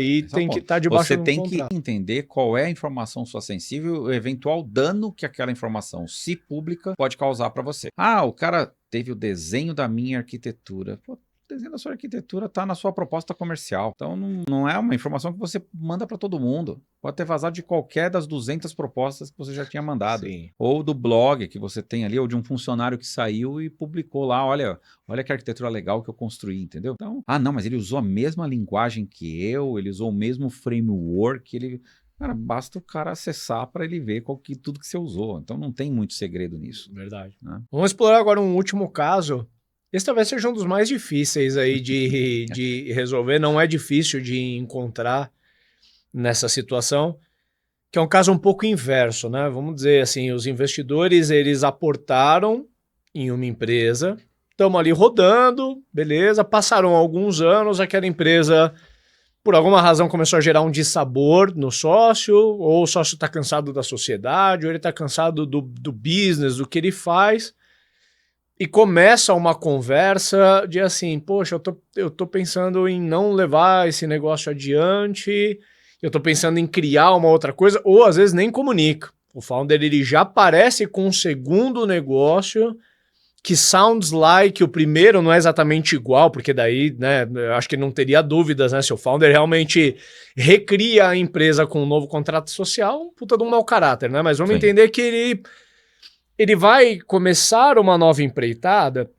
E tem que estar debaixo do contrato. Você tem que entender qual é a informação sua sensível, o eventual dano que aquela informação, se pública, pode causar para você. Ah, o cara teve o desenho da minha arquitetura. Pô, o desenho da sua arquitetura está na sua proposta comercial. Então, não é uma informação que você manda para todo mundo. Pode ter vazado de qualquer das 200 propostas que você já tinha mandado. Sim. Ou do blog que você tem ali, ou de um funcionário que saiu e publicou lá, olha que arquitetura legal que eu construí, entendeu? Então, não, mas ele usou a mesma linguagem que eu, ele usou o mesmo framework, cara, basta o cara acessar para ele ver tudo que você usou. Então, não tem muito segredo nisso. Verdade. Né? Vamos explorar agora um último caso. Esse talvez seja um dos mais difíceis aí de resolver, não é difícil de encontrar nessa situação, que é um caso um pouco inverso, né? Vamos dizer assim, os investidores, eles aportaram em uma empresa, estamos ali rodando, beleza, passaram alguns anos, aquela empresa, por alguma razão, começou a gerar um dissabor no sócio, ou o sócio está cansado da sociedade, ou ele está cansado do business, do que ele faz. E começa uma conversa de assim, poxa, eu tô pensando em não levar esse negócio adiante, eu tô pensando em criar uma outra coisa, ou às vezes nem comunica. O founder, ele já aparece com um segundo negócio que sounds like o primeiro, não é exatamente igual, porque daí, né, eu acho que não teria dúvidas, né, se o founder realmente recria a empresa com um novo contrato social, um puta de um mau caráter, né, mas vamos entender que ele vai começar uma nova empreitada,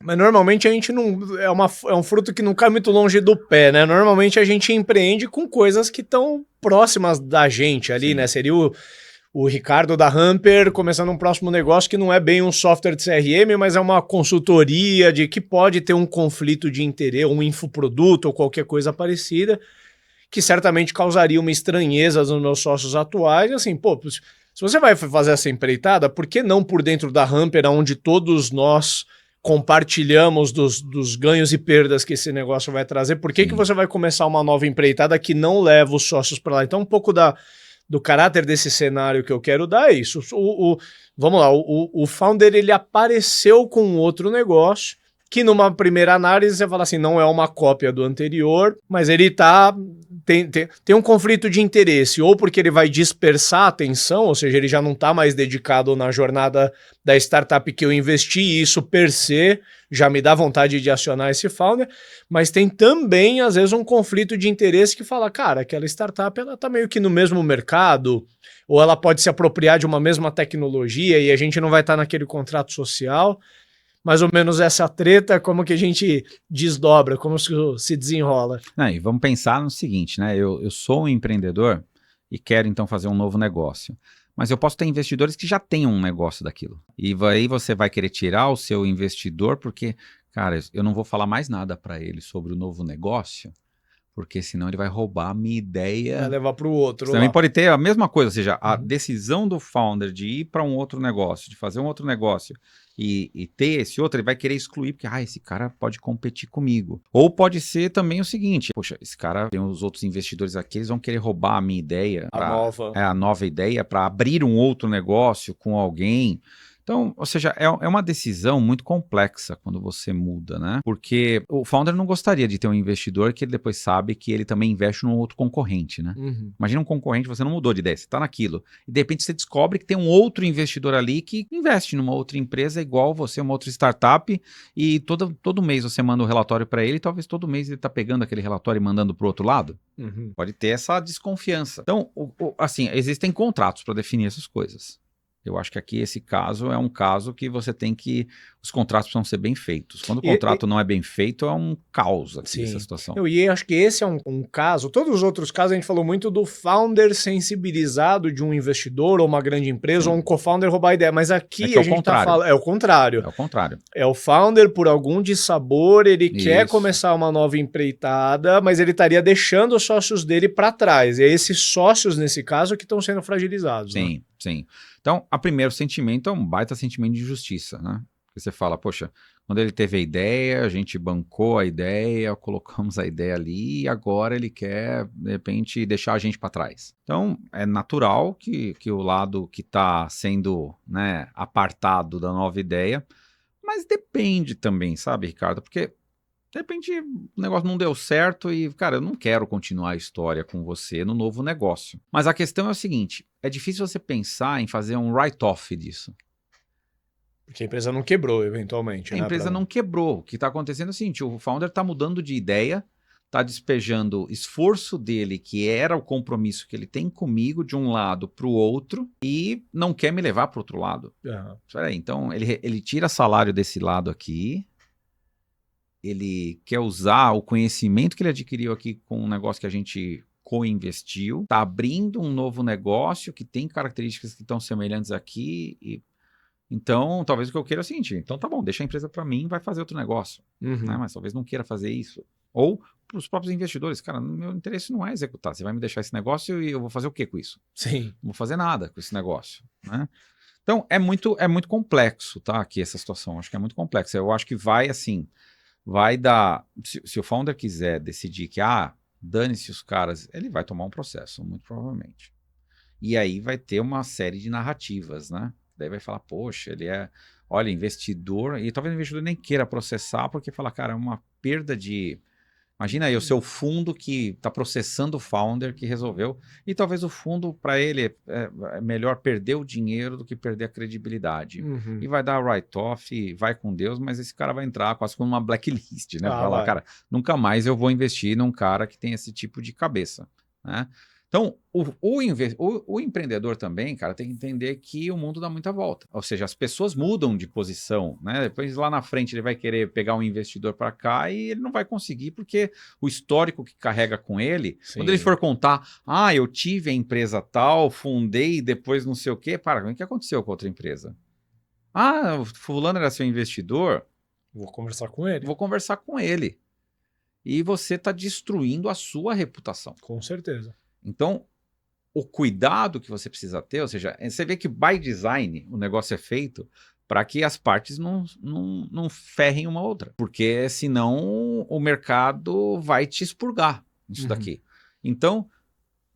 mas normalmente a gente não... É um fruto que não cai muito longe do pé, né? Normalmente a gente empreende com coisas que estão próximas da gente ali, né? Seria o Ricardo da Hamper começando um próximo negócio que não é bem um software de CRM, mas é uma consultoria de que pode ter um conflito de interesse, um infoproduto ou qualquer coisa parecida, que certamente causaria uma estranheza nos meus sócios atuais. E assim, pô... Se você vai fazer essa empreitada, por que não por dentro da Hamper, onde todos nós compartilhamos dos ganhos e perdas que esse negócio vai trazer? Por que você vai começar uma nova empreitada que não leva os sócios para lá? Então, um pouco do caráter desse cenário que eu quero dar é isso. Vamos lá, o founder, ele apareceu com outro negócio, que numa primeira análise você fala assim, não é uma cópia do anterior, mas ele tem um conflito de interesse, ou porque ele vai dispersar a atenção, ou seja, ele já não está mais dedicado na jornada da startup que eu investi, e isso per se já me dá vontade de acionar esse founder, mas tem também, às vezes, um conflito de interesse que fala, cara, aquela startup ela está meio que no mesmo mercado, ou ela pode se apropriar de uma mesma tecnologia e a gente não vai estar naquele contrato social. Mais ou menos essa treta, como que a gente desdobra, como se desenrola. Não, e vamos pensar no seguinte, né? Eu sou um empreendedor e quero então fazer um novo negócio. Mas eu posso ter investidores que já têm um negócio daquilo. E aí você vai querer tirar o seu investidor porque, cara, eu não vou falar mais nada para ele sobre o novo negócio, porque senão ele vai roubar a minha ideia. Vai levar para o outro. Você também pode ter a mesma coisa, ou seja, a decisão do founder de ir para um outro negócio, de fazer um outro negócio e ter esse outro, ele vai querer excluir, porque esse cara pode competir comigo. Ou pode ser também o seguinte, poxa, esse cara tem os outros investidores aqui, eles vão querer roubar a minha ideia, a nova ideia, para abrir um outro negócio com alguém. Então, ou seja, é uma decisão muito complexa quando você muda, né? Porque o founder não gostaria de ter um investidor que ele depois sabe que ele também investe num outro concorrente, né? Imagina um concorrente, você não mudou de ideia, você está naquilo. E de repente você descobre que tem um outro investidor ali que investe numa outra empresa igual você, uma outra startup, e todo mês você manda um relatório para ele, e talvez todo mês ele está pegando aquele relatório e mandando para o outro lado. Pode ter essa desconfiança. Então, assim, existem contratos para definir essas coisas. Eu acho que aqui esse caso é um caso que você tem que... Os contratos precisam ser bem feitos. Quando o contrato não é bem feito, é um caos aqui essa situação. E acho que esse é um caso... Todos os outros casos a gente falou muito do founder sensibilizado de um investidor ou uma grande empresa ou um co-founder roubar a ideia. Mas aqui a gente tá falando... É o contrário. É o contrário. É o founder, por algum dissabor, ele quer começar uma nova empreitada, mas ele estaria deixando os sócios dele para trás. E é esses sócios, nesse caso, que estão sendo fragilizados. Sim, né? Sim. Então, o primeiro sentimento é um baita sentimento de justiça, né? Porque você fala, poxa, quando ele teve a ideia, a gente bancou a ideia, colocamos a ideia ali e agora ele quer, de repente, deixar a gente para trás. Então, é natural que o lado que está sendo, né, apartado da nova ideia, mas depende também, sabe, Ricardo? Porque de repente o negócio não deu certo e, cara, eu não quero continuar a história com você no novo negócio. Mas a questão é o seguinte, é difícil você pensar em fazer um write-off disso. Porque a empresa não quebrou, eventualmente. A empresa não quebrou. O que está acontecendo é o seguinte, o founder está mudando de ideia, está despejando esforço dele, que era o compromisso que ele tem comigo, de um lado para o outro, e não quer me levar para o outro lado. Espera aí, então ele tira salário desse lado aqui, ele quer usar o conhecimento que ele adquiriu aqui com um negócio que a gente co-investiu, está abrindo um novo negócio que tem características que estão semelhantes aqui, então talvez o que eu queira é o seguinte, então tá bom, deixa a empresa para mim, vai fazer outro negócio, né? Mas talvez não queira fazer isso. Ou para os próprios investidores, cara, meu interesse não é executar, você vai me deixar esse negócio e eu vou fazer o que com isso? Sim. Não vou fazer nada com esse negócio, né? Então é muito complexo, tá, aqui essa situação, acho que é muito complexo, eu acho que vai assim, vai dar, se o founder quiser decidir que, dane-se os caras, ele vai tomar um processo, muito provavelmente. E aí vai ter uma série de narrativas, né? Daí vai falar, poxa, ele é, olha, investidor, e talvez o investidor nem queira processar, porque fala, cara, é uma perda de... Imagina aí o seu fundo que está processando o founder que resolveu, e talvez o fundo, para ele, é melhor perder o dinheiro do que perder a credibilidade. E vai dar write-off, vai com Deus, mas esse cara vai entrar quase como uma blacklist, né? Falar, cara, nunca mais eu vou investir num cara que tem esse tipo de cabeça, né? Então, o empreendedor também, cara, tem que entender que o mundo dá muita volta. Ou seja, as pessoas mudam de posição, né? Depois, lá na frente, ele vai querer pegar um investidor para cá e ele não vai conseguir, porque o histórico que carrega com ele, quando ele for contar, eu tive a empresa tal, fundei, depois não sei o quê, o que aconteceu com a outra empresa? O fulano era seu investidor? Vou conversar com ele. Vou conversar com ele. E você está destruindo a sua reputação. Com certeza. Então, o cuidado que você precisa ter, ou seja, você vê que by design o negócio é feito para que as partes não ferrem uma outra, porque senão o mercado vai te expurgar isso daqui. Então,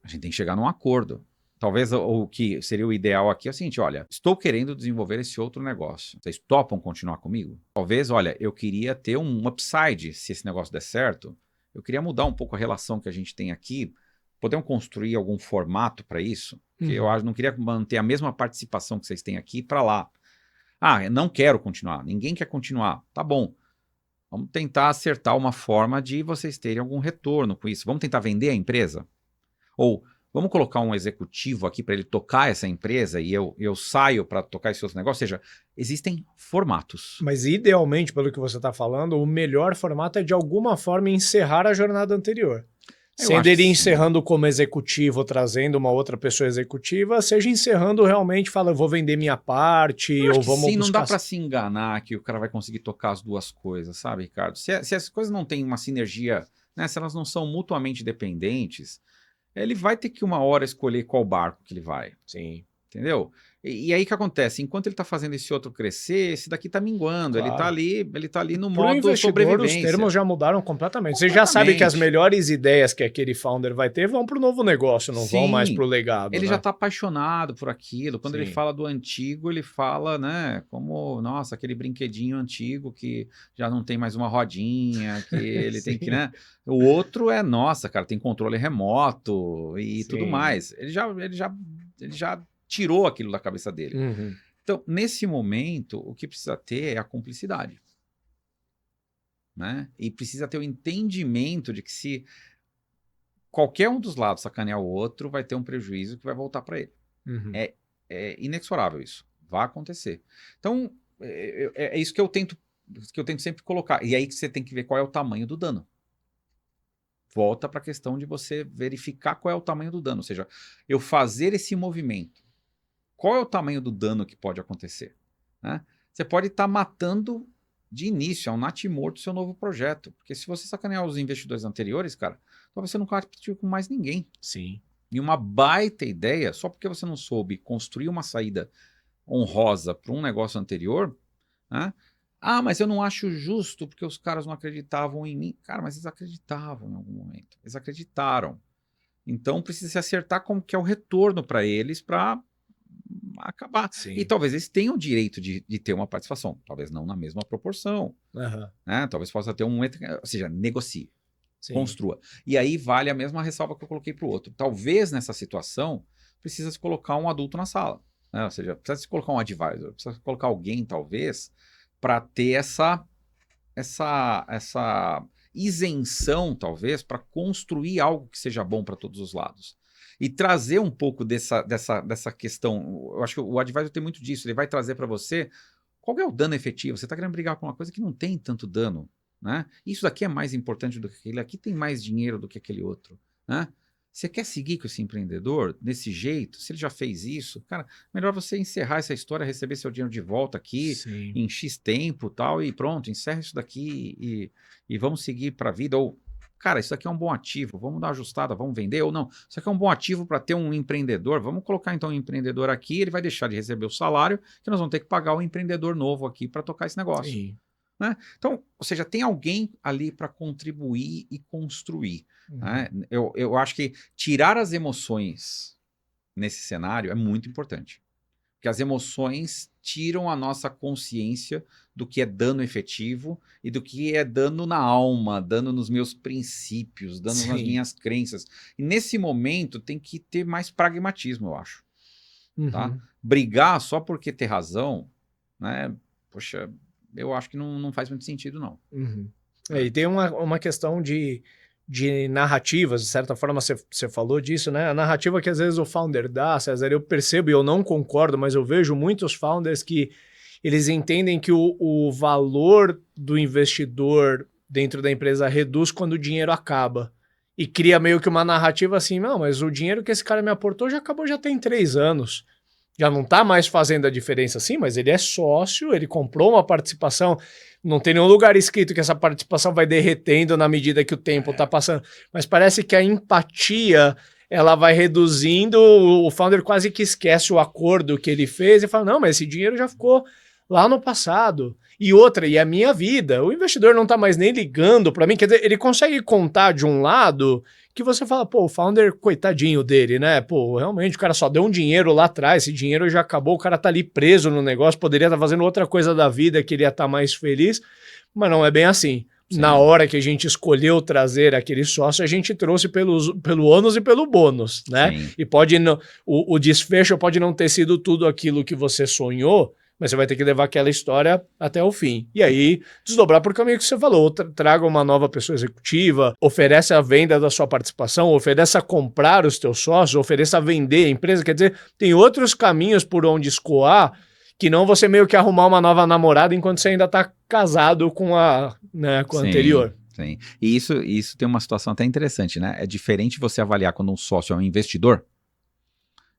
a gente tem que chegar num acordo. Talvez o que seria o ideal aqui é o seguinte, olha, estou querendo desenvolver esse outro negócio. Vocês topam continuar comigo? Talvez, olha, eu queria ter um upside se esse negócio der certo. Eu queria mudar um pouco a relação que a gente tem aqui. Podemos construir algum formato para isso? Porque eu não queria manter a mesma participação que vocês têm aqui para lá. Ah, eu não quero continuar. Ninguém quer continuar. Tá bom. Vamos tentar acertar uma forma de vocês terem algum retorno com isso. Vamos tentar vender a empresa? Ou vamos colocar um executivo aqui para ele tocar essa empresa e eu saio para tocar esse outro negócio? Ou seja, existem formatos. Mas idealmente, pelo que você está falando, o melhor formato é de alguma forma encerrar a jornada anterior. Sendo ele encerrando como executivo, trazendo uma outra pessoa executiva, seja encerrando realmente, fala, eu vou vender minha parte, ou vamos sim, buscar... não dá para se enganar que o cara vai conseguir tocar as duas coisas, sabe, Ricardo? Se as coisas não têm uma sinergia, né, se elas não são mutuamente dependentes, ele vai ter que uma hora escolher qual barco que ele vai. Sim. Entendeu? E aí o que acontece? Enquanto ele está fazendo esse outro crescer, esse daqui está minguando. Claro. Ele tá ali no Pro modo investidor, sobrevivência. os termos já mudaram completamente. Você já sabe que as melhores ideias que aquele founder vai ter vão para o novo negócio, não vão mais para o legado. Ele né? já está apaixonado por aquilo. Quando Sim. ele fala do antigo, ele fala, né, como, nossa, aquele brinquedinho antigo que já não tem mais uma rodinha, que ele tem que, né? O outro é, nossa, cara, tem controle remoto e tudo mais. Ele já tirou aquilo da cabeça dele. Então, nesse momento, o que precisa ter é a cumplicidade. Né? E precisa ter o entendimento de que se qualquer um dos lados sacanear o outro, vai ter um prejuízo que vai voltar para ele. É inexorável isso. Vai acontecer. Então, é isso que eu tento sempre colocar. E aí que você tem que ver qual é o tamanho do dano. Volta para a questão de você verificar qual é o tamanho do dano. Ou seja, eu fazer esse movimento. Qual é o tamanho do dano que pode acontecer? Né? Você pode estar matando de início, é um natimorto, o seu novo projeto. Porque se você sacanear os investidores anteriores, cara, talvez você não compartilhe com mais ninguém. Sim. E uma baita ideia, só porque você não soube construir uma saída honrosa para um negócio anterior, né? Ah, mas eu não acho justo porque os caras não acreditavam em mim. Cara, mas eles acreditavam em algum momento. Eles acreditaram. Então precisa se acertar como que é o retorno para eles para acabar. Sim. E talvez eles tenham o direito de ter uma participação. Talvez não na mesma proporção. Né? Talvez possa ter ou seja, negocie. Sim. Construa. E aí vale a mesma ressalva que eu coloquei para o outro. Talvez nessa situação precisa se colocar um adulto na sala. Né? Ou seja, precisa se colocar um advisor. Precisa colocar alguém, talvez, para ter essa isenção, talvez, para construir algo que seja bom para todos os lados. E trazer um pouco dessa questão. Eu acho que o advisor tem muito disso. Ele vai trazer para você qual é o dano efetivo. Você está querendo brigar com uma coisa que não tem tanto dano. Né? Isso daqui é mais importante do que aquele. Aqui tem mais dinheiro do que aquele outro. Né? Você quer seguir com esse empreendedor desse jeito? Se ele já fez isso, cara, melhor você encerrar essa história, receber seu dinheiro de volta aqui, sim, em X tempo tal, e pronto, encerra isso daqui e vamos seguir para a vida. Ou, cara, isso aqui é um bom ativo, vamos dar uma ajustada, vamos vender, ou não, isso aqui é um bom ativo para ter um empreendedor, vamos colocar então um empreendedor aqui, ele vai deixar de receber o salário, que nós vamos ter que pagar um empreendedor novo aqui para tocar esse negócio. Sim. Né? Então, ou seja, tem alguém ali para contribuir e construir. Né? Eu acho que tirar as emoções nesse cenário é muito importante. Porque as emoções tiram a nossa consciência do que é dano efetivo e do que é dano na alma, dano nos meus princípios, dano Sim. nas minhas crenças. E nesse momento tem que ter mais pragmatismo, eu acho. Tá? Brigar só porque ter razão, né? Poxa, eu acho que não faz muito sentido, não. E tem uma questão de narrativas, de certa forma você falou disso, né? A narrativa que às vezes o founder dá, César, eu percebo e eu não concordo, mas eu vejo muitos founders que eles entendem que o valor do investidor dentro da empresa reduz quando o dinheiro acaba. E cria meio que uma narrativa assim, não, mas o dinheiro que esse cara me aportou já acabou, já tem 3 anos. Já não está mais fazendo a diferença assim, mas ele é sócio, ele comprou uma participação, não tem nenhum lugar escrito que essa participação vai derretendo na medida que o tempo está passando, mas parece que a empatia, ela vai reduzindo, o founder quase que esquece o acordo que ele fez e fala, não, mas esse dinheiro já ficou lá no passado. E outra, e a minha vida, o investidor não tá mais nem ligando para mim, quer dizer, ele consegue contar de um lado que você fala, pô, o founder, coitadinho dele, né? Pô, realmente o cara só deu um dinheiro lá atrás, esse dinheiro já acabou, o cara tá ali preso no negócio, poderia estar fazendo outra coisa da vida, queria estar mais feliz, mas não é bem assim. Sim. Na hora que a gente escolheu trazer aquele sócio, a gente trouxe pelo ônus e pelo bônus, né? Sim. E pode não, o desfecho pode não ter sido tudo aquilo que você sonhou, mas você vai ter que levar aquela história até o fim. E aí, desdobrar por caminho que você falou. Traga uma nova pessoa executiva, oferece a venda da sua participação, ofereça a comprar os teus sócios, ofereça a vender a empresa. Quer dizer, tem outros caminhos por onde escoar que não você meio que arrumar uma nova namorada enquanto você ainda está casado com a, né, com a anterior. Sim. E isso tem uma situação até interessante, né? É diferente você avaliar quando um sócio é um investidor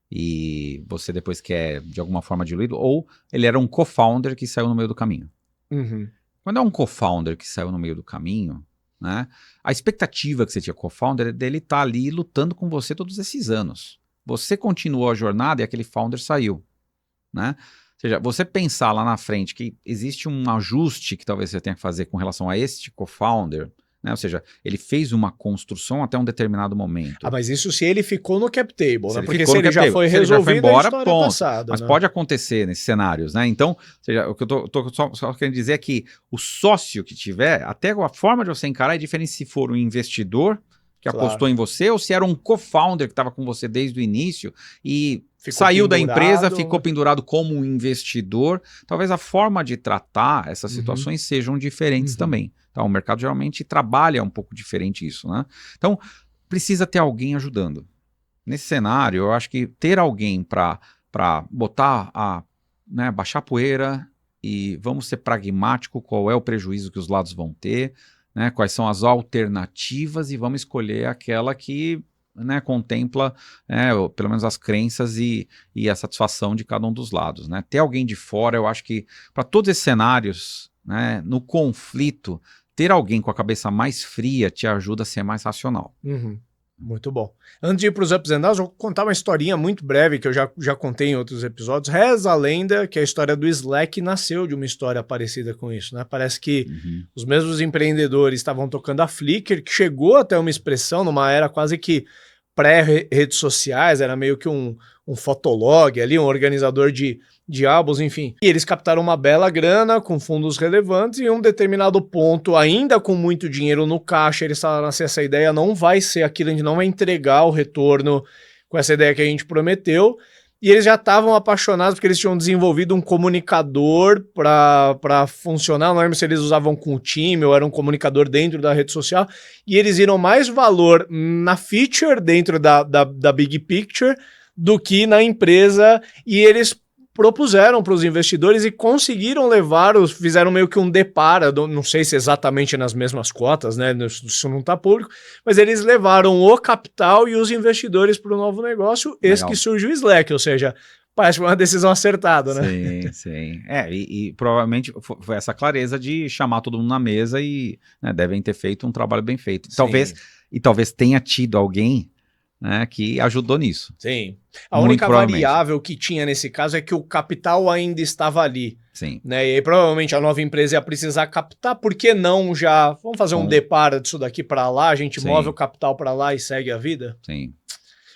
e você depois quer de alguma forma diluído, ou ele era um co-founder que saiu no meio do caminho. Uhum. Quando é um co-founder que saiu no meio do caminho, né, a expectativa que você tinha co-founder é dele estar ali lutando com você todos esses anos. Você continuou a jornada e aquele founder saiu, né? Ou seja, você pensar lá na frente que existe um ajuste que talvez você tenha que fazer com relação a este co-founder, né? Ou seja, ele fez uma construção até um determinado momento. Ah, mas isso se ele ficou no cap table, né? Porque se ele já foi resolvido, embora, a história ponto. passada. Mas né? pode acontecer nesses cenários, né? Então, ou seja, o que eu tô só querendo dizer é que o sócio que tiver, até a forma de você encarar é diferente se for um investidor que apostou em você ou se era um co-founder que estava com você desde o início e saiu da empresa, ficou pendurado como um investidor. Talvez a forma de tratar essas situações sejam diferentes também. Então, o mercado geralmente trabalha um pouco diferente isso, né? Então, precisa ter alguém ajudando. Nesse cenário, eu acho que ter alguém para botar né, baixar a poeira e vamos ser pragmático, qual é o prejuízo que os lados vão ter, né, quais são as alternativas e vamos escolher aquela que, né, contempla pelo menos as crenças e a satisfação de cada um dos lados. Né? Ter alguém de fora, eu acho que para todos esses cenários, né, no conflito, ter alguém com a cabeça mais fria te ajuda a ser mais racional. Muito bom. Antes de ir para os Ups and Downs, eu vou contar uma historinha muito breve que eu já contei em outros episódios. Reza a lenda que a história do Slack nasceu de uma história parecida com isso, né? Parece que os mesmos empreendedores estavam tocando a Flickr, que chegou até uma expressão numa era quase que pré-redes sociais, era meio que um fotolog ali, um organizador de álbuns, enfim. E eles captaram uma bela grana com fundos relevantes e em um determinado ponto, ainda com muito dinheiro no caixa, eles falaram assim, essa ideia não vai ser aquilo, a gente não vai entregar o retorno com essa ideia que a gente prometeu. E eles já estavam apaixonados porque eles tinham desenvolvido um comunicador para funcionar. Não lembro se eles usavam com o time ou era um comunicador dentro da rede social. E eles viram mais valor na feature dentro da Big Picture do que na empresa. E eles propuseram para os investidores e conseguiram fizeram meio que um depara, não sei se exatamente nas mesmas cotas, né? Isso não está público, mas eles levaram o capital e os investidores para o novo negócio, esse que surge o Slack, ou seja, parece uma decisão acertada, né? Sim, sim. E provavelmente foi essa clareza de chamar todo mundo na mesa e, né, devem ter feito um trabalho bem feito. Talvez tenha tido alguém, né, que ajudou nisso. Sim. A única variável que tinha nesse caso é que o capital ainda estava ali. Sim. Né? E aí provavelmente a nova empresa ia precisar captar, por que não já? Vamos fazer um deparo disso daqui para lá, a gente move o capital para lá e segue a vida? Sim.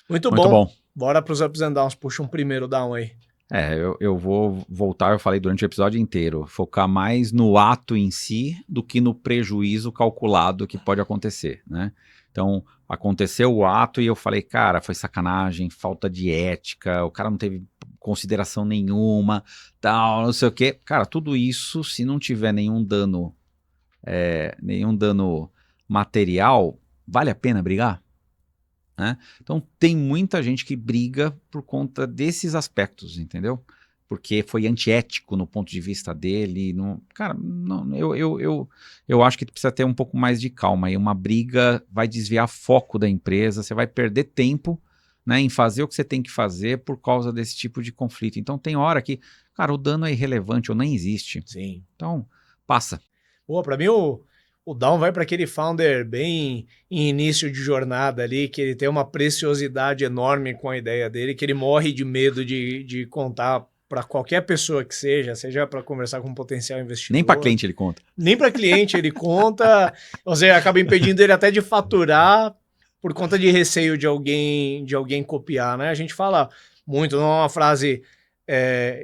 Muito bom. Bora para os Ups and Downs, puxa um primeiro down aí. Eu vou voltar, eu falei durante o episódio inteiro, focar mais no ato em si do que no prejuízo calculado que pode acontecer, né? Então, aconteceu o ato e eu falei, cara, foi sacanagem, falta de ética, o cara não teve consideração nenhuma, tal, não sei o quê. Cara, tudo isso, se não tiver nenhum dano material, vale a pena brigar? Né? Então, tem muita gente que briga por conta desses aspectos, entendeu? Porque foi antiético no ponto de vista dele. Cara, não, eu acho que precisa ter um pouco mais de calma. E uma briga vai desviar foco da empresa, você vai perder tempo, né, em fazer o que você tem que fazer por causa desse tipo de conflito. Então tem hora que, cara, o dano é irrelevante ou nem existe. Sim. Então, passa. Pô, pra mim o down vai para aquele founder bem em início de jornada ali, que ele tem uma preciosidade enorme com a ideia dele, que ele morre de medo de contar para qualquer pessoa que seja para conversar com um potencial investidor. Nem para cliente ele conta. Nem para cliente ele conta. Você acaba impedindo ele até de faturar por conta de receio de alguém copiar, né? A gente fala muito, não é uma frase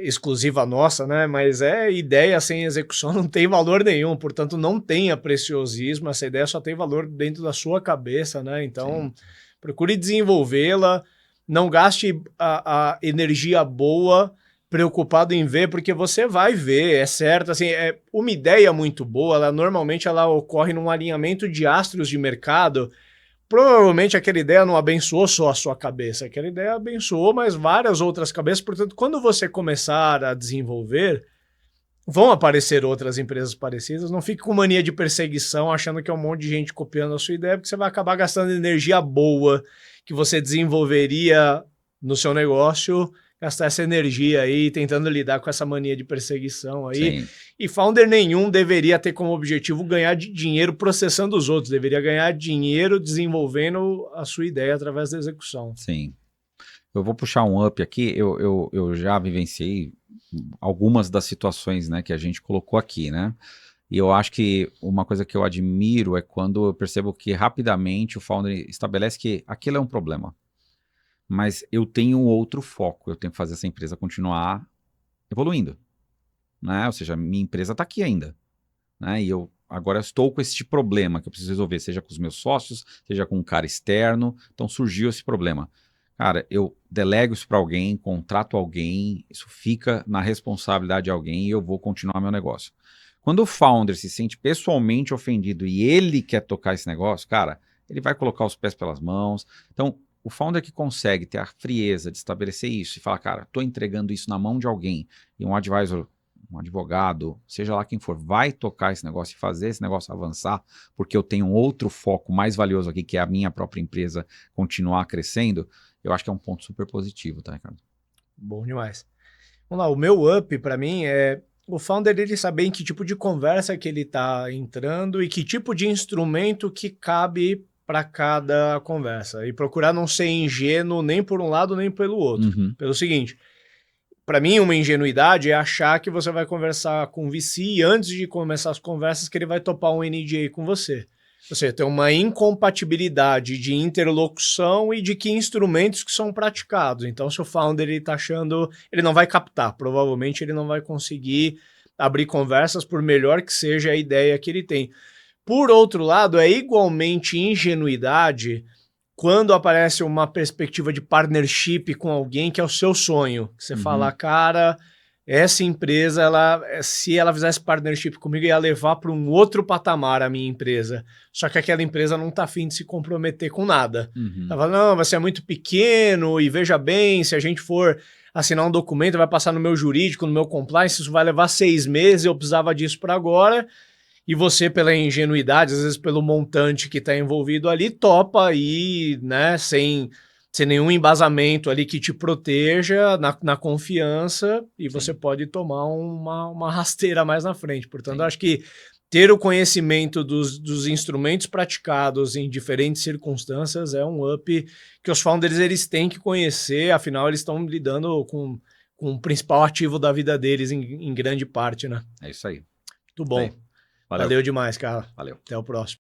exclusiva nossa, né? Mas ideia sem execução não tem valor nenhum, portanto não tenha preciosismo, essa ideia só tem valor dentro da sua cabeça, né? Então, procure desenvolvê-la, não gaste a energia boa preocupado em ver, porque você vai ver, é certo, assim, uma ideia muito boa, normalmente ela ocorre num alinhamento de astros de mercado. Provavelmente aquela ideia não abençoou só a sua cabeça, aquela ideia abençoou, mas várias outras cabeças. Portanto, quando você começar a desenvolver, vão aparecer outras empresas parecidas. Não fique com mania de perseguição, achando que é um monte de gente copiando a sua ideia, porque você vai acabar gastando energia boa que você desenvolveria no seu negócio, gastar essa energia aí, tentando lidar com essa mania de perseguição aí. Sim. E founder nenhum deveria ter como objetivo ganhar dinheiro processando os outros, deveria ganhar dinheiro desenvolvendo a sua ideia através da execução. Sim. Eu vou puxar um up aqui, eu já vivenciei algumas das situações, né, que a gente colocou aqui, né? E eu acho que uma coisa que eu admiro é quando eu percebo que rapidamente o founder estabelece que aquilo é um problema. Mas eu tenho outro foco, eu tenho que fazer essa empresa continuar evoluindo, né? Ou seja, minha empresa está aqui ainda, né? E eu agora estou com esse problema que eu preciso resolver, seja com os meus sócios, seja com um cara externo. Então surgiu esse problema. Cara, eu delego isso para alguém, contrato alguém, isso fica na responsabilidade de alguém e eu vou continuar meu negócio. Quando o founder se sente pessoalmente ofendido e ele quer tocar esse negócio, cara, ele vai colocar os pés pelas mãos. Então, o founder que consegue ter a frieza de estabelecer isso e falar, cara, estou entregando isso na mão de alguém e um advisor, um advogado, seja lá quem for, vai tocar esse negócio e fazer esse negócio avançar, porque eu tenho um outro foco mais valioso aqui, que é a minha própria empresa continuar crescendo, eu acho que é um ponto super positivo, tá, Ricardo? Bom demais. Vamos lá, o meu up para mim é o founder ele saber em que tipo de conversa que ele está entrando e que tipo de instrumento que cabe para cada conversa. E procurar não ser ingênuo nem por um lado nem pelo outro. Pelo seguinte, para mim uma ingenuidade é achar que você vai conversar com o VC e antes de começar as conversas que ele vai topar um NDA com você. Ou seja, tem uma incompatibilidade de interlocução e de que instrumentos que são praticados. Então, se o founder está achando, ele não vai captar, provavelmente ele não vai conseguir abrir conversas por melhor que seja a ideia que ele tem. Por outro lado, é igualmente ingenuidade quando aparece uma perspectiva de partnership com alguém que é o seu sonho. Você fala, cara, essa empresa, se ela fizesse partnership comigo, ia levar para um outro patamar a minha empresa. Só que aquela empresa não está afim de se comprometer com nada. Ela fala, não, vai ser muito pequeno e veja bem, se a gente for assinar um documento, vai passar no meu jurídico, no meu compliance, isso vai levar 6 meses, eu precisava disso para agora. E você, pela ingenuidade, às vezes pelo montante que está envolvido ali, topa aí, né, sem nenhum embasamento ali que te proteja na confiança e você pode tomar uma rasteira mais na frente. Portanto, eu acho que ter o conhecimento dos instrumentos praticados em diferentes circunstâncias é um up que os founders eles têm que conhecer, afinal eles estão lidando com o principal ativo da vida deles em grande parte, né? É isso aí. Muito bom. Valeu. Valeu demais, cara. Valeu. Até o próximo.